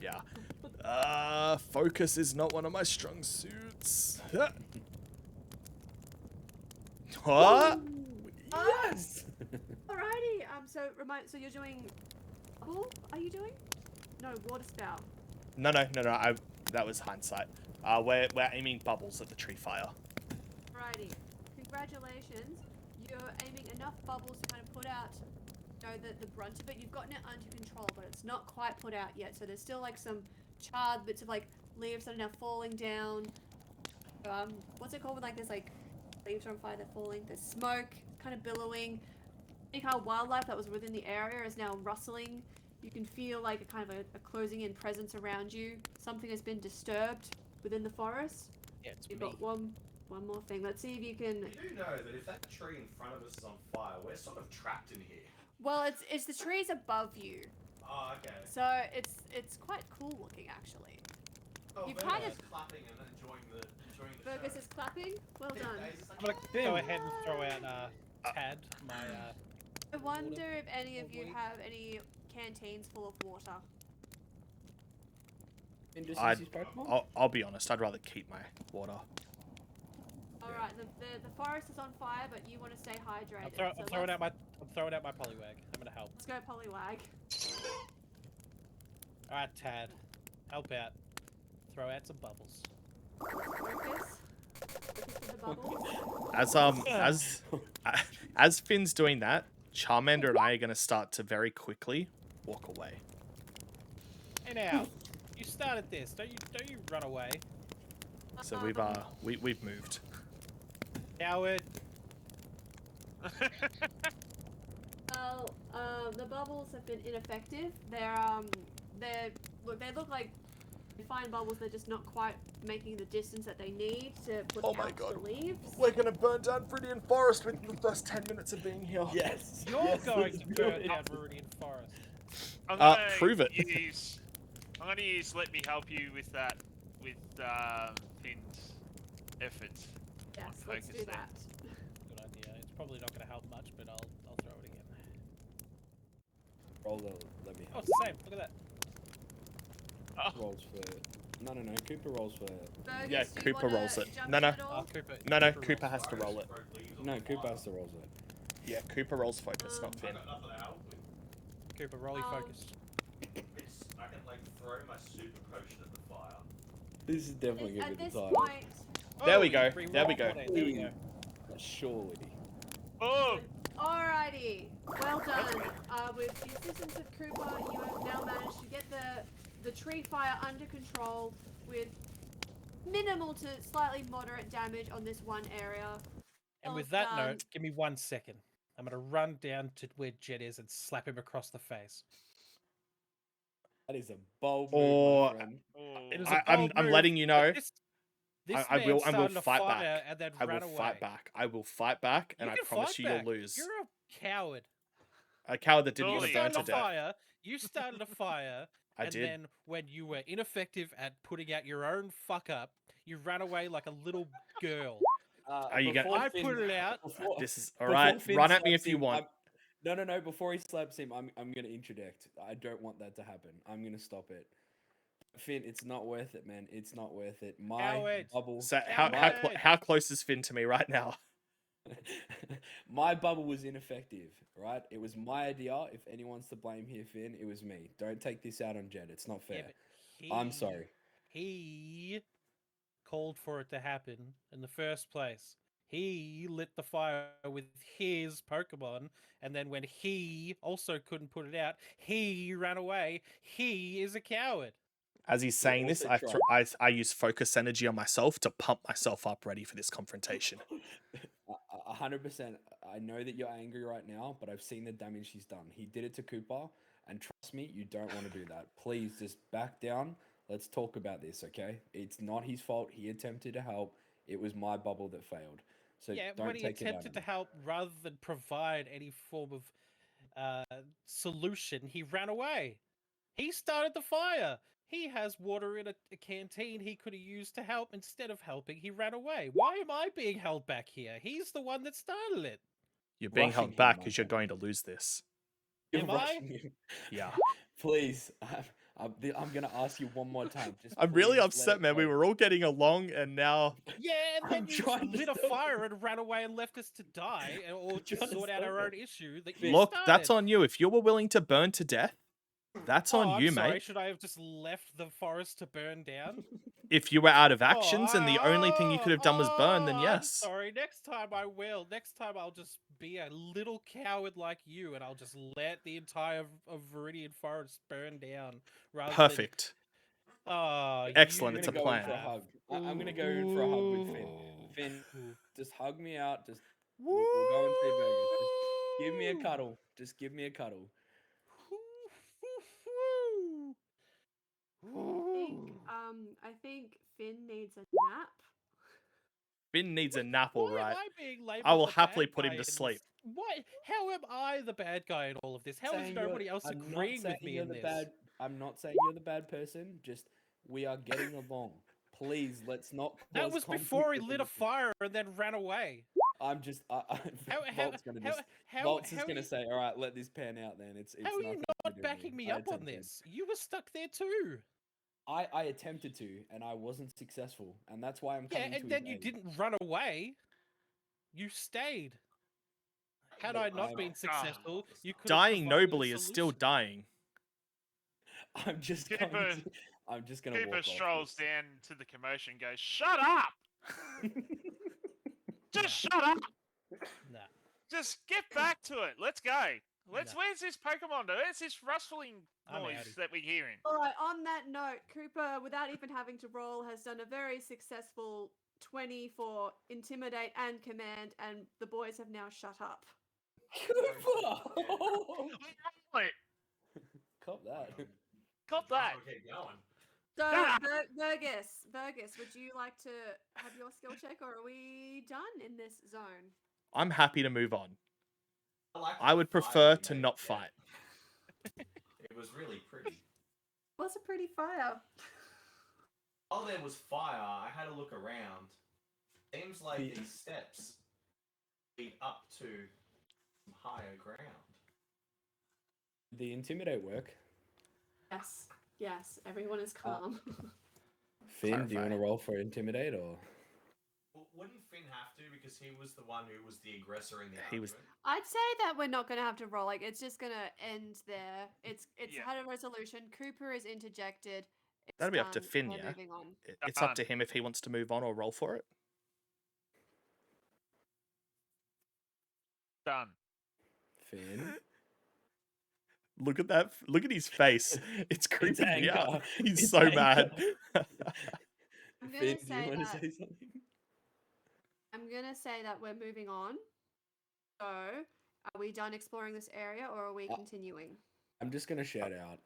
yeah. Focus is not one of my strong suits. What? Yes! Alrighty. So you're doing bubble? Are you doing? No, water spout. No. That was hindsight. We're aiming bubbles at the tree fire. Alrighty. Congratulations. You're aiming enough bubbles to kind of put out, you know, the brunt of it. You've gotten it under control, but it's not quite put out yet. So there's still like some charred bits of like leaves that are now falling down. What's it called when like there's like leaves are on fire, they're falling. There's smoke, kind of billowing. Any kind of wildlife that was within the area is now rustling. You can feel like a kind of a closing in presence around you. Something has been disturbed within the forest. Yeah, it's You've me. got one more thing. Let's see if you can. You do know that if that tree in front of us is on fire, we're sort of trapped in here. Well, it's the trees above you, Oh, okay. so it's quite cool looking actually. Oh, You Virgo kind of- is clapping and enjoying the Fergus show. is clapping. Well done. Yeah, he's just like, I'm gonna go ahead and throw out Tad, my I wonder if any of you Lovely. have any canteens full of water. And just I'd- use his Pokemon? I'll be honest. I'd rather keep my water. Alright, the forest is on fire, but you want to stay hydrated. I'm throwing out my Poliwag. I'm gonna help. Let's go Poliwag. Alright, Tad, help out. Throw out some bubbles. Focus. Focus with the bubbles. As Finn's doing that, Charmander and I are gonna start to very quickly walk away. Hey now, you started this. Don't you run away, So we've moved. Howard. Well, the bubbles have been ineffective. They look like fine bubbles. They're just not quite making the distance that they need to put Oh my out God. the leaves. We're gonna burn down Viridian Forest within the first 10 minutes of being here. Yes. You're yes, going let's to do burn it. down Viridian Forest. I'm gonna prove it. I'm gonna use let me help you with that with Finn's efforts. Yes, on let's focus do there. that. Good idea. It's probably not gonna help much, but I'll throw it again. Roll the, let me Oh, it's the same. Look at that. Oh, rolls for. No. Cooper rolls for. Fergus, Yeah, do you Cooper wanna rolls it. jump No, no. in at all? Cooper. No, Cooper Cooper rolls. has to roll it. No, Cooper has to roll it. Yeah, Cooper rolls focus, not I Finn. got nothing to help with. Cooper, roll your focus. I can like throw my super potion at the fire. This is definitely gonna At be this the time. point, There Oh, we you go. re-roll There we go. 14. There we go. Surely. oh, alrighty, well done. With the assistance of Cooper, you have now managed to get the tree fire under control with minimal to slightly moderate damage on this one area. And Well with that done. note, give me 1 second. I'm gonna run down to where Jet is and slap him across the face. That is a bold Or- move, my friend. oh. It was a I'm bold move, letting you know. but This I man will started a fight fire back. and then I ran will away. fight back. I will fight back, and You I can promise fight you, back. you'll lose. You're a coward. A coward that didn't Surely even burn started to a death. fire. You started a fire. I and did. then when you were ineffective at putting out your own fuck up, you ran away like a little girl. Are you gonna- before I Finn- put it out. before- This is before alright. Finn Run at me slaps if you him, want. No. Before he slaps him, I'm gonna interject. I don't want that to happen. I'm gonna stop it. Finn, it's not worth it, man. It's not worth it. My Coward. bubble. So Coward. how close is Finn to me right now? My bubble was ineffective, right? It was my idea. If anyone's to blame here, Finn, it was me. Don't take this out on Jed. It's not Yeah, fair. but I'm sorry. He called for it to happen in the first place. He lit the fire with his Pokemon, and then when he also couldn't put it out, he ran away. He is a coward. As he's saying this, also I use focus energy on myself to pump myself up ready for this confrontation. 100%. I know that you're angry right now, but I've seen the damage he's done. He did it to Cooper, and trust me, you don't want to do that. Please just back down. Let's talk about this, okay? It's not his fault. He attempted to help. It was my bubble that failed. So Yeah, don't when he take it out attempted on to me. help rather than provide any form of solution, he ran away. He started the fire. He has water in a canteen he could have used to help. Instead of helping, he ran away. Why am I being held back here? He's the one that started it. You're being Rushing held him, back my because you're friend. going to lose this. You're Am I? rushing him. Yeah. Please, I'm gonna ask you one more time. Just I'm really please let upset, it man. We go. were all getting along, and now Yeah, and then I'm you trying to lit a stop fire and ran away and left us to die, or to trying to sort out stop our it. own issue that you look. started. That's on you. If you were willing to burn to death, that's Oh, on I'm you, sorry. mate. Should I have just left the forest to burn down? If you were out of actions and the only thing you could have done was burn, then I'm yes. sorry. Next time I will. Next time I'll just be a little coward like you, and I'll just let the entire of Viridian Forest burn down. Rather Perfect. Than, oh, Excellent, you it's I'm a gonna go in plan. for a hug. I'm gonna go in for a hug with Finn. Finn, just hug me out. Just we'll go and see burgers. Just give me a cuddle. Just give me a cuddle. I think Finn needs a nap. Finn needs a nap, all Why right. am I being labeled I will the happily bad put him guy to in this? sleep. Why? How am I the bad guy in all of this? How is Saying you're- nobody else I'm not agreeing with saying me you're in the this? bad. I'm not saying you're the bad person. Just We are getting along. Please, let's not cause That was conflict before he with lit a anything. fire and then ran away. I'm just. Volt's gonna just. how Volt's just are gonna you, say, "All right, let this pan out." Then it's how are nothing you to not do with backing me I up on attempted. this? You were stuck there too. I attempted to, and I wasn't successful, and that's why I'm Yeah, coming to and then his you aid. didn't run away. You stayed. Had I not been successful, you could have Dying provided a nobly is still solution. dying. I'm just Cooper- going to, I'm just gonna Cooper walk off. strolls this. down to the commotion and goes, "Shut up! Just shut up! Nah. Just get back to it. Let's go. No. Where's this Pokemon? Where's this rustling I'm noise outie. that we're hearing?" All right. On that note, Cooper, without even having to roll, has done a very successful 20 for intimidate and command, and the boys have now shut up. Wait, Cop that. cop that. Keep going. So, Ah! Burgess, would you like to have your skill check, or are we done in this zone? I'm happy to move on. Like I the would fire prefer you to made, not Jet. fight. It was really pretty. It was a pretty fire. While there was fire, I had a look around. Seems like The- these steps lead up to some higher ground. The intimidate work. Yes, everyone is calm. Finn, do you want to Clarify. roll for intimidate or? Well, wouldn't Finn have to because he was the one who was the aggressor in the He was- argument? I'd say that we're not going to have to roll. Like, it's just going to end there. It's Yeah. had a resolution. Cooper is interjected. It's That'll be up to done. Finn, We're yeah? moving on. It's up to him if he wants to move on or roll for it. Done. Finn. Look at that. Look at his face. It's creeping me out. anger. He's It's so anger. mad. I'm going Finn, to do you say want to that say something? I'm going to say that we're moving on. So, are we done exploring this area, or are we continuing? I'm just gonna shout out.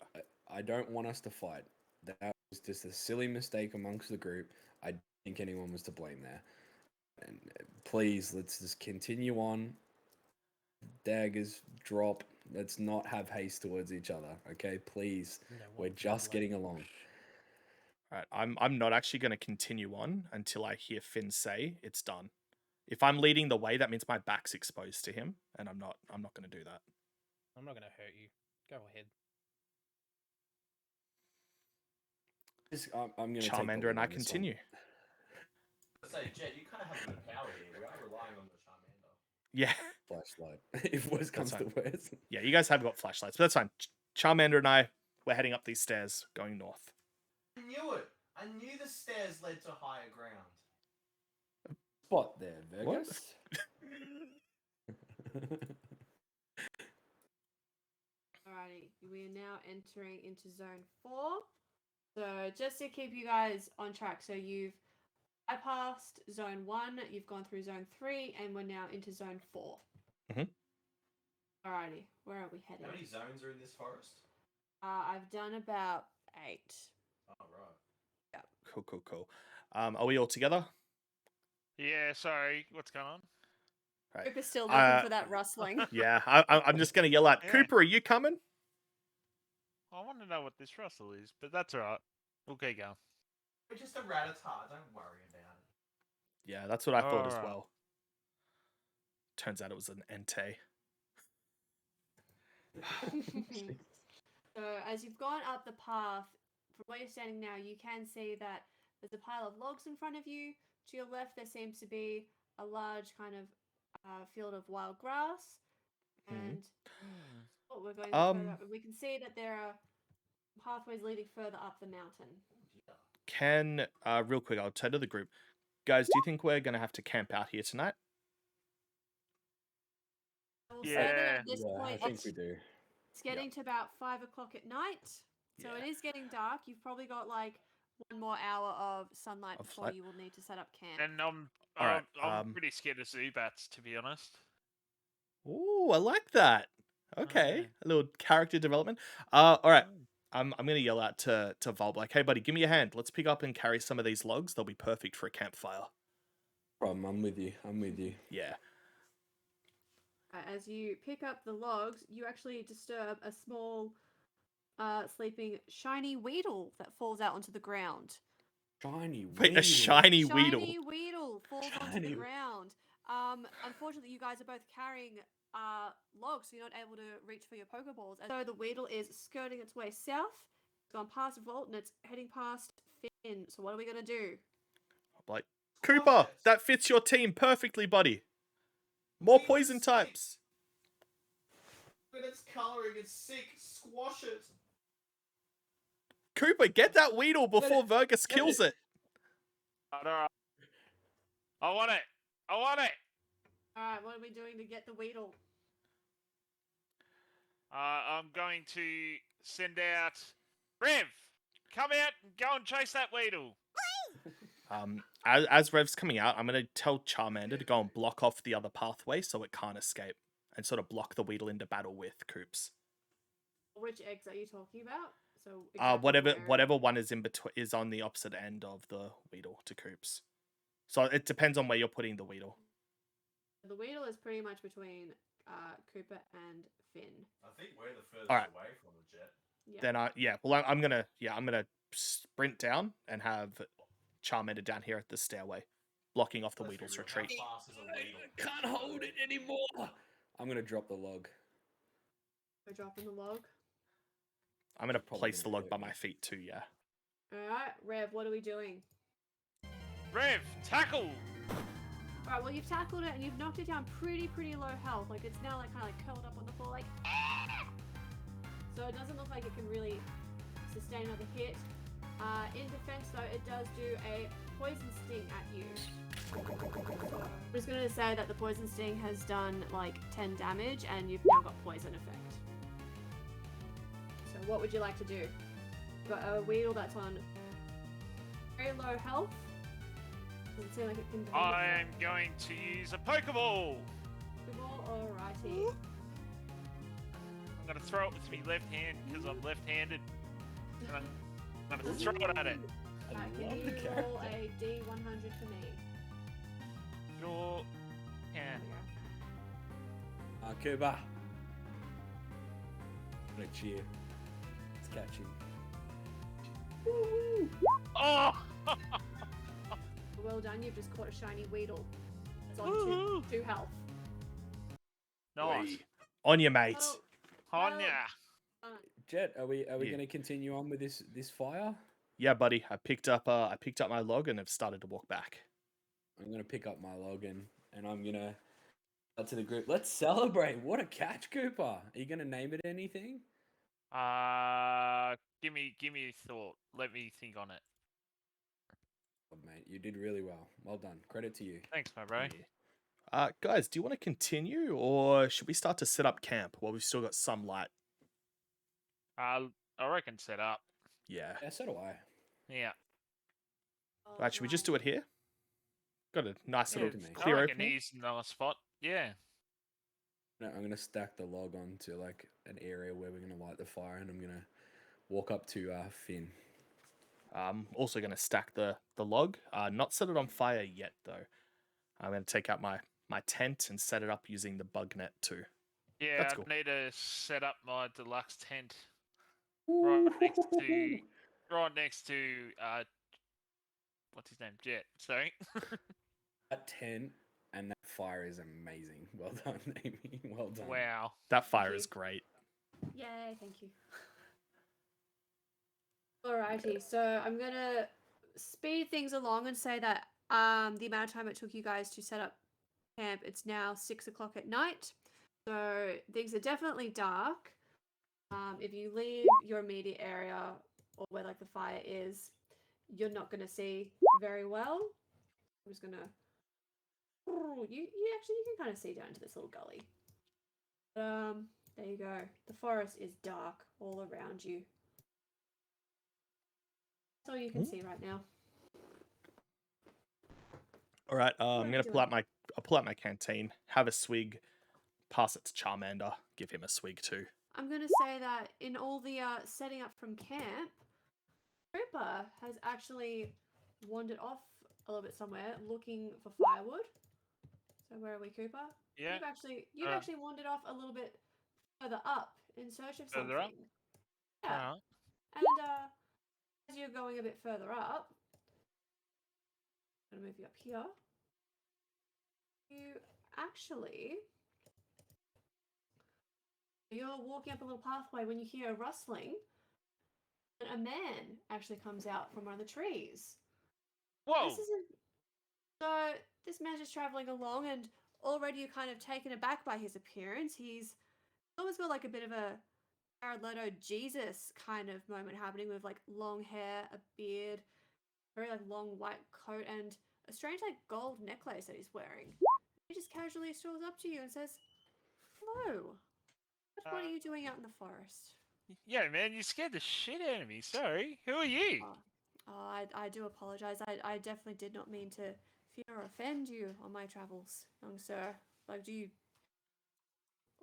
I don't want us to fight. That was just a silly mistake amongst the group. I don't think anyone was to blame there. And please, let's just continue on. Daggers drop. Let's not have haste towards each other. Okay, please. No We're one can just blame getting you. along. Right, I'm not actually going to continue on until I hear Finn say it's done. If I'm leading the way, that means my back's exposed to him, and I'm not going to do that. I'm not going to hurt you. Go ahead. I'm gonna. Charmander and I continue. So, Jet, you kind of have a bit of power here. We are relying on your Charmander. Yeah, Flashlight. If worse comes to fine. worse. yeah. You guys have got flashlights, but that's fine. Charmander and I, we're heading up these stairs, going north. I knew it. I knew the stairs led to higher ground. Spot there, Vegas. Alrighty, we are now entering into zone 4. So just to keep you guys on track, so you've bypassed zone 1, you've gone through zone 3, and we're now into zone 4. Mhm. Alrighty, where are we heading? How many zones are in this forest? I've done about 8. Oh, right. Cool. Are we all together? Yeah, sorry. What's going on? Right. Cooper's still looking for that rustling. Yeah, I'm just going to yell out, Yeah. Cooper, are you coming? I want to know what this rustle is, but that's alright. We'll keep going. We're just a Rattata. Don't worry about it. Yeah, that's what I thought as Alright. well. Turns out it was an Entei. So as you've gone up the path, from where you're standing now, you can see that there's a pile of logs in front of you. To your left, there seems to be a large kind of field of wild grass, and we're going further up. We can see that there are pathways leading further up the mountain. Can, real quick, I'll turn to the group. Guys, do you think we're going to have to camp out here tonight? I will say that Yeah. at this Yeah, I point, think we do. it's getting to about 5 o'clock at night, so Yeah. it is getting dark. You've probably got like 1 more hour of sunlight Of before light. you will need to set up camp. And I'm Alright, I'm pretty scared of Zubats, to be honest. Ooh, I like that. Okay, Aye. a little character development. All right, I'm gonna yell out to Volb like, "Hey, buddy, give me your hand. Let's pick up and carry some of these logs. They'll be perfect for a campfire." Problem. I'm with you. Yeah. As you pick up the logs, you actually disturb a small sleeping shiny Weedle that falls out onto the ground. Shiny Wait, a Weedle. shiny Weedle. Shiny Weedle falls onto Shiny- the ground. Unfortunately, you guys are both carrying logs, so you're not able to reach for your Pokeballs. And so the Weedle is skirting its way south. It's gone past Volt and it's heading past Finn. So what are we gonna do? Like, Cooper, that fits your team perfectly, buddy. More poison types. Look at its coloring, it's sick. Squash it. Cooper, get that Weedle before Vergus kills it. Alright. I want it. I want it. All right, what are we doing to get the Weedle? I'm going to send out Rev. Come out and go and chase that Weedle. As Rev's coming out, I'm going to tell Charmander to go and block off the other pathway so it can't escape, and sort of block the Weedle into battle with Coops. Which eggs are you talking about? So exactly Whatever where- whatever one is in between is on the opposite end of the Weedle to Coops. So it depends on where you're putting the Weedle. The Weedle is pretty much between Cooper and Finn. I think we're the furthest Alright. away from the jet. Yeah. Then I'm gonna sprint down and have Charmander down here at the stairway, blocking off the Let's be Weedle's real, retreat. How fast is a Weedle? Can't hold it anymore. I'm gonna drop the log. We're dropping the log. I'm gonna Probably place the gonna log do by it. my feet too. Yeah. All right, Rev, what are we doing? Rev, tackle. All right, well you've tackled it and you've knocked it down pretty low health. Like it's now like kind of like curled up on the floor, like. "Ah!" So it doesn't look like it can really sustain another hit. In defense though, it does do a poison sting at you. I'm just gonna say that the poison sting has done like 10 damage and you've now got poison effect. So what would you like to do? You've got a Weedle that's on very low health. Doesn't seem like it can defend I'm itself. going to use a Pokeball. Alrighty. I'm going to throw it with my left hand because I'm left-handed. And I'm going to throw it at it. I Can love you the character. roll a D100 for me? Sure can. There Cooper. What a cheer. Let's catch him. Oh! we go. Well done, you've just caught a shiny Weedle. It's on Woohoo. 2 health. Nice. On you, mate. Well, Honya. Jet, are we Yeah. gonna continue on with this fire? Yeah, buddy. I picked up my log and have started to walk back. I'm gonna pick up my log and I'm gonna out to the group. Let's celebrate! What a catch, Cooper! Are you gonna name it anything? Give me a thought. Let me think on it. Oh, mate, you did really well. Well done. Credit to you. Thanks, my bro. Guys, do you want to continue or should we start to set up camp while we've still got some light? I reckon set up. Yeah. Yeah, so do I. Yeah. Right, should we just do it here? Got a nice Yeah, little to me. clear I reckon opening. he's in a nice spot. Yeah. No, I'm gonna stack the log onto like an area where we're gonna light the fire, and I'm gonna walk up to Finn. Also going to stack the log. Not set it on fire yet, though. I'm going to take out my tent and set it up using the bug net, too. Yeah, That's I cool. need to set up my deluxe tent right next to what's his name? Jet. Sorry. That tent and that fire is amazing. Well done, Amy. Well done. Wow. That fire you. is great. Yay, thank you. Alrighty, so I'm gonna speed things along and say that the amount of time it took you guys to set up camp, it's now 6 o'clock at night. So things are definitely dark. If you leave your immediate area or where like the fire is, you're not gonna see very well. I'm just gonna you can kind of see down into this little gully. There you go. The forest is dark all around you. That's all you can see right now. All right, I'm are going you to pull out my canteen, have a swig, pass it to Charmander, give him a swig too. I'm gonna say that in all the setting up from camp, Cooper has actually wandered off a little bit somewhere looking for firewood. So where are we, Cooper? Yeah. You've actually wandered off a little bit further up in search of something. Further up? Yeah. you're going a bit further up, I'm going to move you up here. You actually, you're walking up a little pathway when you hear a rustling, and a man actually comes out from one of the trees. Whoa! This isn't. So this man's just traveling along, and already you're kind of taken aback by his appearance. He's almost got like a bit of a Jared Leto Jesus kind of moment happening with like long hair, a beard, very like long white coat, and a strange like gold necklace that he's wearing. He just casually strolls up to you and says, "Hello. What are you doing out in the forest?" Yeah, man, you scared the shit out of me. Sorry. Who are you? I do apologize. I definitely did not mean to fear or offend you on my travels, young sir. Like, do you...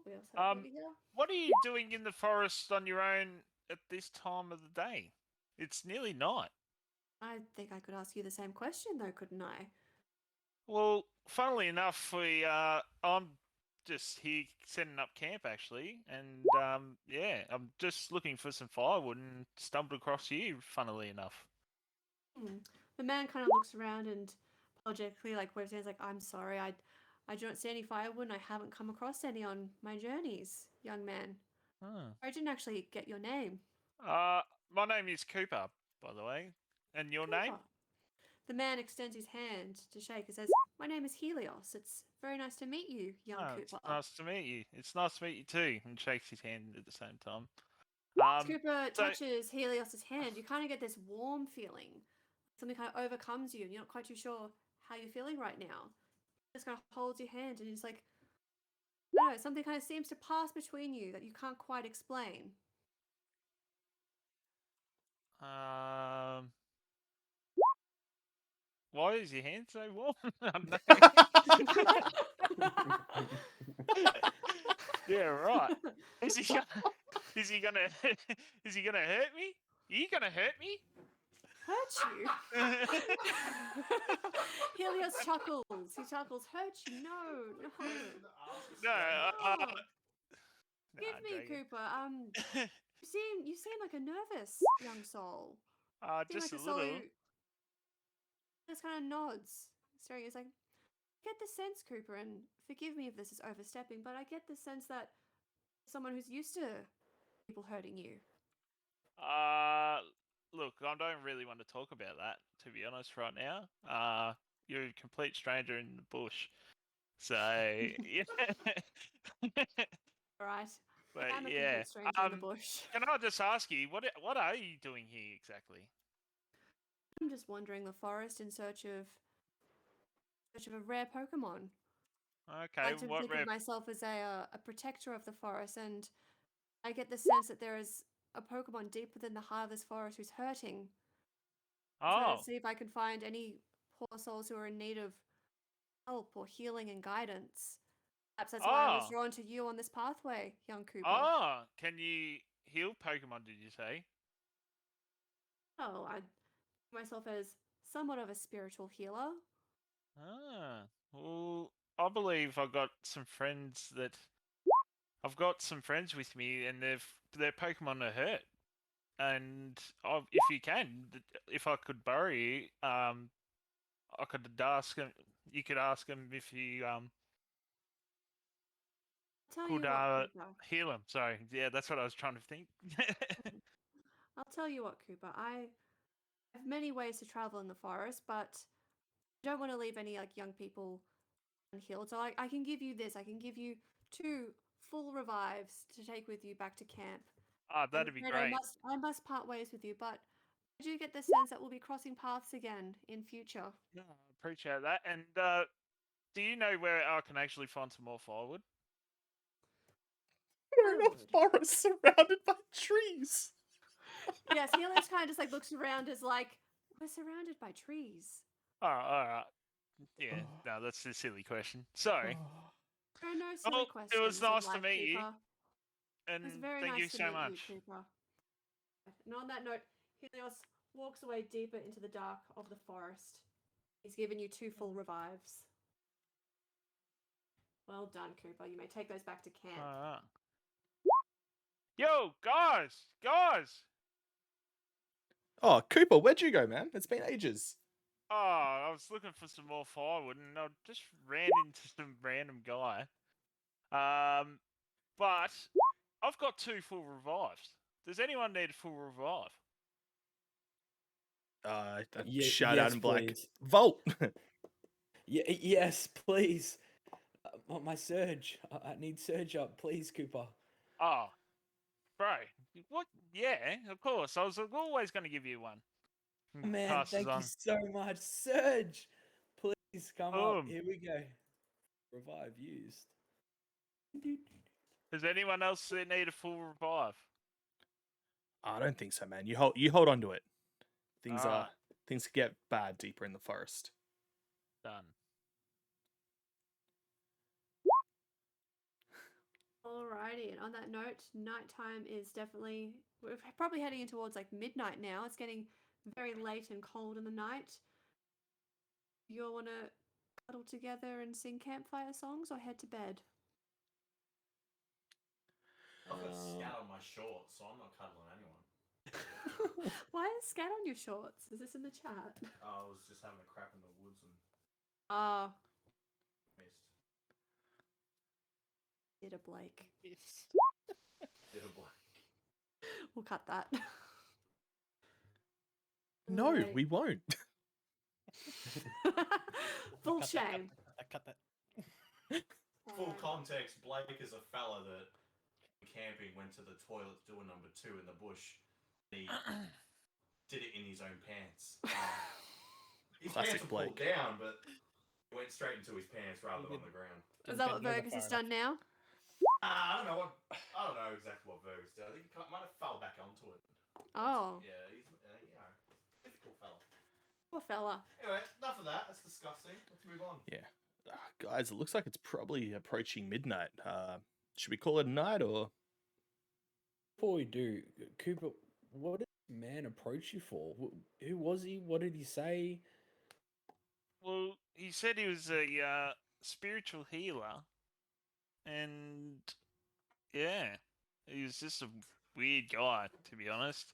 We else have a baby here? What are you doing in the forest on your own at this time of the day? It's nearly night. I think I could ask you the same question, though, couldn't I? Well, funnily enough, I'm just here setting up camp actually, and yeah, I'm just looking for some firewood and stumbled across you. Funnily enough. The man kind of looks around and apologetically, like, waves his hands, like, "I'm sorry, I don't see any firewood, and I haven't come across any on my journeys, young man. I didn't actually get your name." My name is Cooper, by the way, and your name? Cooper. The man extends his hand to shake and says, "My name is Helios. It's very nice to meet you, young It's Cooper." nice to meet you. It's nice to meet you too, and shakes his hand at the same time. As Cooper so- touches Helios's hand, you kind of get this warm feeling. Something kind of overcomes you, and you're not quite too sure how you're feeling right now. Just kind of holds your hand, and it's like, I don't know, something kind of seems to pass between you that you can't quite explain. Why is your hand so warm? I don't know. Yeah, right. Is he gonna? Is he gonna? Is he gonna hurt me? Are you gonna hurt me? Hurt you? Helios chuckles. He chuckles. Hurt you? No, no. No. Oh, give Nah, me, joking. Cooper. You seem like a nervous young soul. You seem Just like a a soul little. who just kind of nods, staring. He's like, "I get the sense, Cooper, and forgive me if this is overstepping, but I get the sense that someone who's used to people hurting you." Look, I don't really want to talk about that, to be honest, right now. You're a complete stranger in the bush, so yeah. All right. But I am a yeah, complete stranger in the bush. can I just ask you what are you doing here exactly? I'm just wandering the forest in search of a rare Pokemon. Okay, I like to what think rare? of myself as a protector of the forest, and I get the sense that there is a Pokemon deep within the heart of this forest who's hurting. Trying to Oh, see if I can find any poor souls who are in need of help or healing and guidance. Perhaps that's why I was oh, drawn to you on this pathway, young Cooper. oh! Can you heal Pokemon? Did you say? Oh, I see myself as somewhat of a spiritual healer. Well, I believe I've got some friends with me, and their Pokemon are hurt. And if you can, if I could borrow you, I could ask him. You could ask him if you I'll tell could you what, Cooper. heal him. Sorry, yeah, that's what I was trying to think. I'll tell you what, Cooper. I have many ways to travel in the forest, but I don't want to leave any like young people unhealed. So I can give you this. I can give you 2 full revives to take with you back to camp. I'm That'd be afraid great. I must part ways with you, but I do get the sense that we'll be crossing paths again in future. Yeah, I appreciate that. And do you know where I can actually find some more firewood? We're in a Firewood. forest surrounded by trees. Yes, Helios kind of just like looks around as like, we're surrounded by trees. All right. Yeah, no, that's a silly question. Sorry. There are no Well, silly it questions was in nice to life, meet you, Cooper. and It was very thank you nice to so meet much. you, Cooper. And on that note, Helios walks away deeper into the dark of the forest. He's given you 2 full revives. Well done, Cooper. You may take those back to camp. All right. Yo, guys! Oh, Cooper, where'd you go, man? It's been ages. Oh, I was looking for some more firewood, and I just ran into some random guy. But I've got 2 full revives. Does anyone need a full revive? Shout out Yes, in black. please. Volt. Yes, please. My surge. I need surge up, please, Cooper. Oh, bro. What? Yeah, of course. I was always going to give you one. Man, Passes thank you on. so much. Surge, please come up. Boom. Here we go. Revive used. Does anyone else need a full revive? I don't think so, man. You hold on to it. Alright. Things get bad deeper in the forest. Done. Alrighty, and on that note, nighttime is definitely, we're probably heading in towards like midnight now. It's getting very late and cold in the night. You all want to cuddle together and sing campfire songs or head to bed? I've got scat on my shorts, so I'm not cuddling anyone. Why is scat on your shorts? Is this in the chat? I was just having a crap in the woods and Ah, missed. did a Blake. Did a blank. We'll cut that. No, Alright. we won't. Full Cut that, shame. cut that. Full context, Blake is a fella that camping went to the toilet doing number 2 in the bush. He did it in his own pants. His Classic pants were pulled Blake. down, but he went straight into his pants rather than on the ground. Is that what Fergus has done now? I don't know exactly what Fergus did. I think he might have fell back onto it. Oh, Yeah, he's difficult fella. poor fella. Anyway, enough of that. That's disgusting. Let's move on. Yeah. Guys, it looks like it's probably approaching midnight. Should we call it a night or? Before we do, Cooper, what did this man approach you for? Who was he? What did he say? Well, he said he was a spiritual healer, and yeah, he was just a weird guy, to be honest.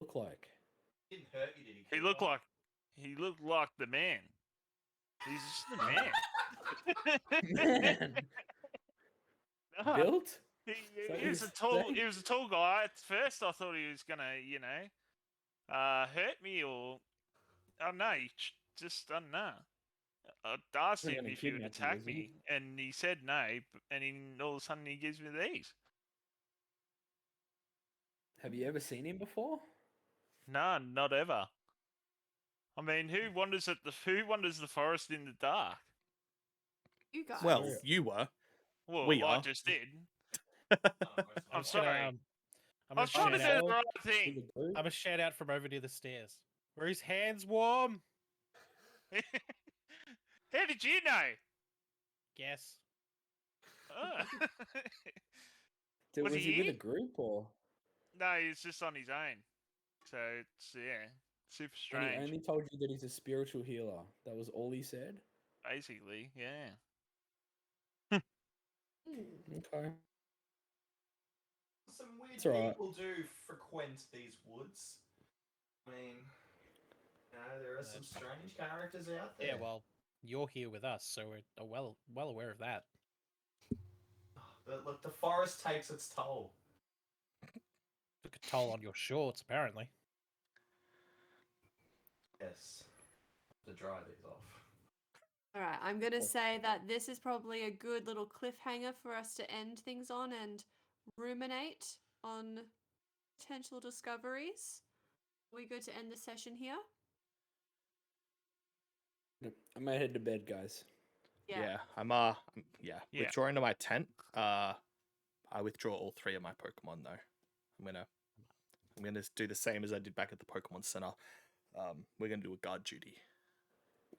Look like? Didn't hurt you, did he? He looked like the man. He's just the man. Man, No, built? he, So he was a he's tall. saying- He was a tall guy. At first, I thought he was gonna, hurt me or I don't know. Just I don't know. I asked They're him gonna if he would kidnap you, attack isn't he? me, and he said no. And all of a sudden, he gives me these. Have you ever seen him before? No, not ever. I mean, who wanders the forest in the dark? You guys. Well, Yeah. you were. Well, We I are. just did. I'm I'm sorry. I'm I gonna was trying to shout do the out. right To thing. the group? I'm a shout out from over near the stairs. Were his hands warm? How did you know? Yes. Oh. Was was he he with a here? group or? No, he's just on his own. So it's super And he strange. only told you that he's a spiritual healer. That was all he said. Basically, yeah. Okay. Some weird It's alright. people do frequent these woods. I mean, there are some strange characters out there. Yeah, well, you're here with us, so we're well aware of that. Look, the forest takes its toll. Took a toll on your shorts, apparently. Yes. To dry these off. All right, I'm going to say that this is probably a good little cliffhanger for us to end things on and ruminate on potential discoveries. Are we good to end the session here? I'm gonna head to bed, guys. I'm Yeah. withdrawing to my tent. I withdraw all 3 of my Pokemon though. I'm gonna do the same as I did back at the Pokemon Center. We're gonna do a guard duty.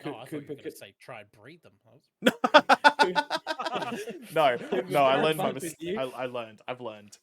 Oh, I thought you were Cooper, going to say try and breed them. I was- no, Cooper, no, I can I learned my bunk with mistake. you? I've learned.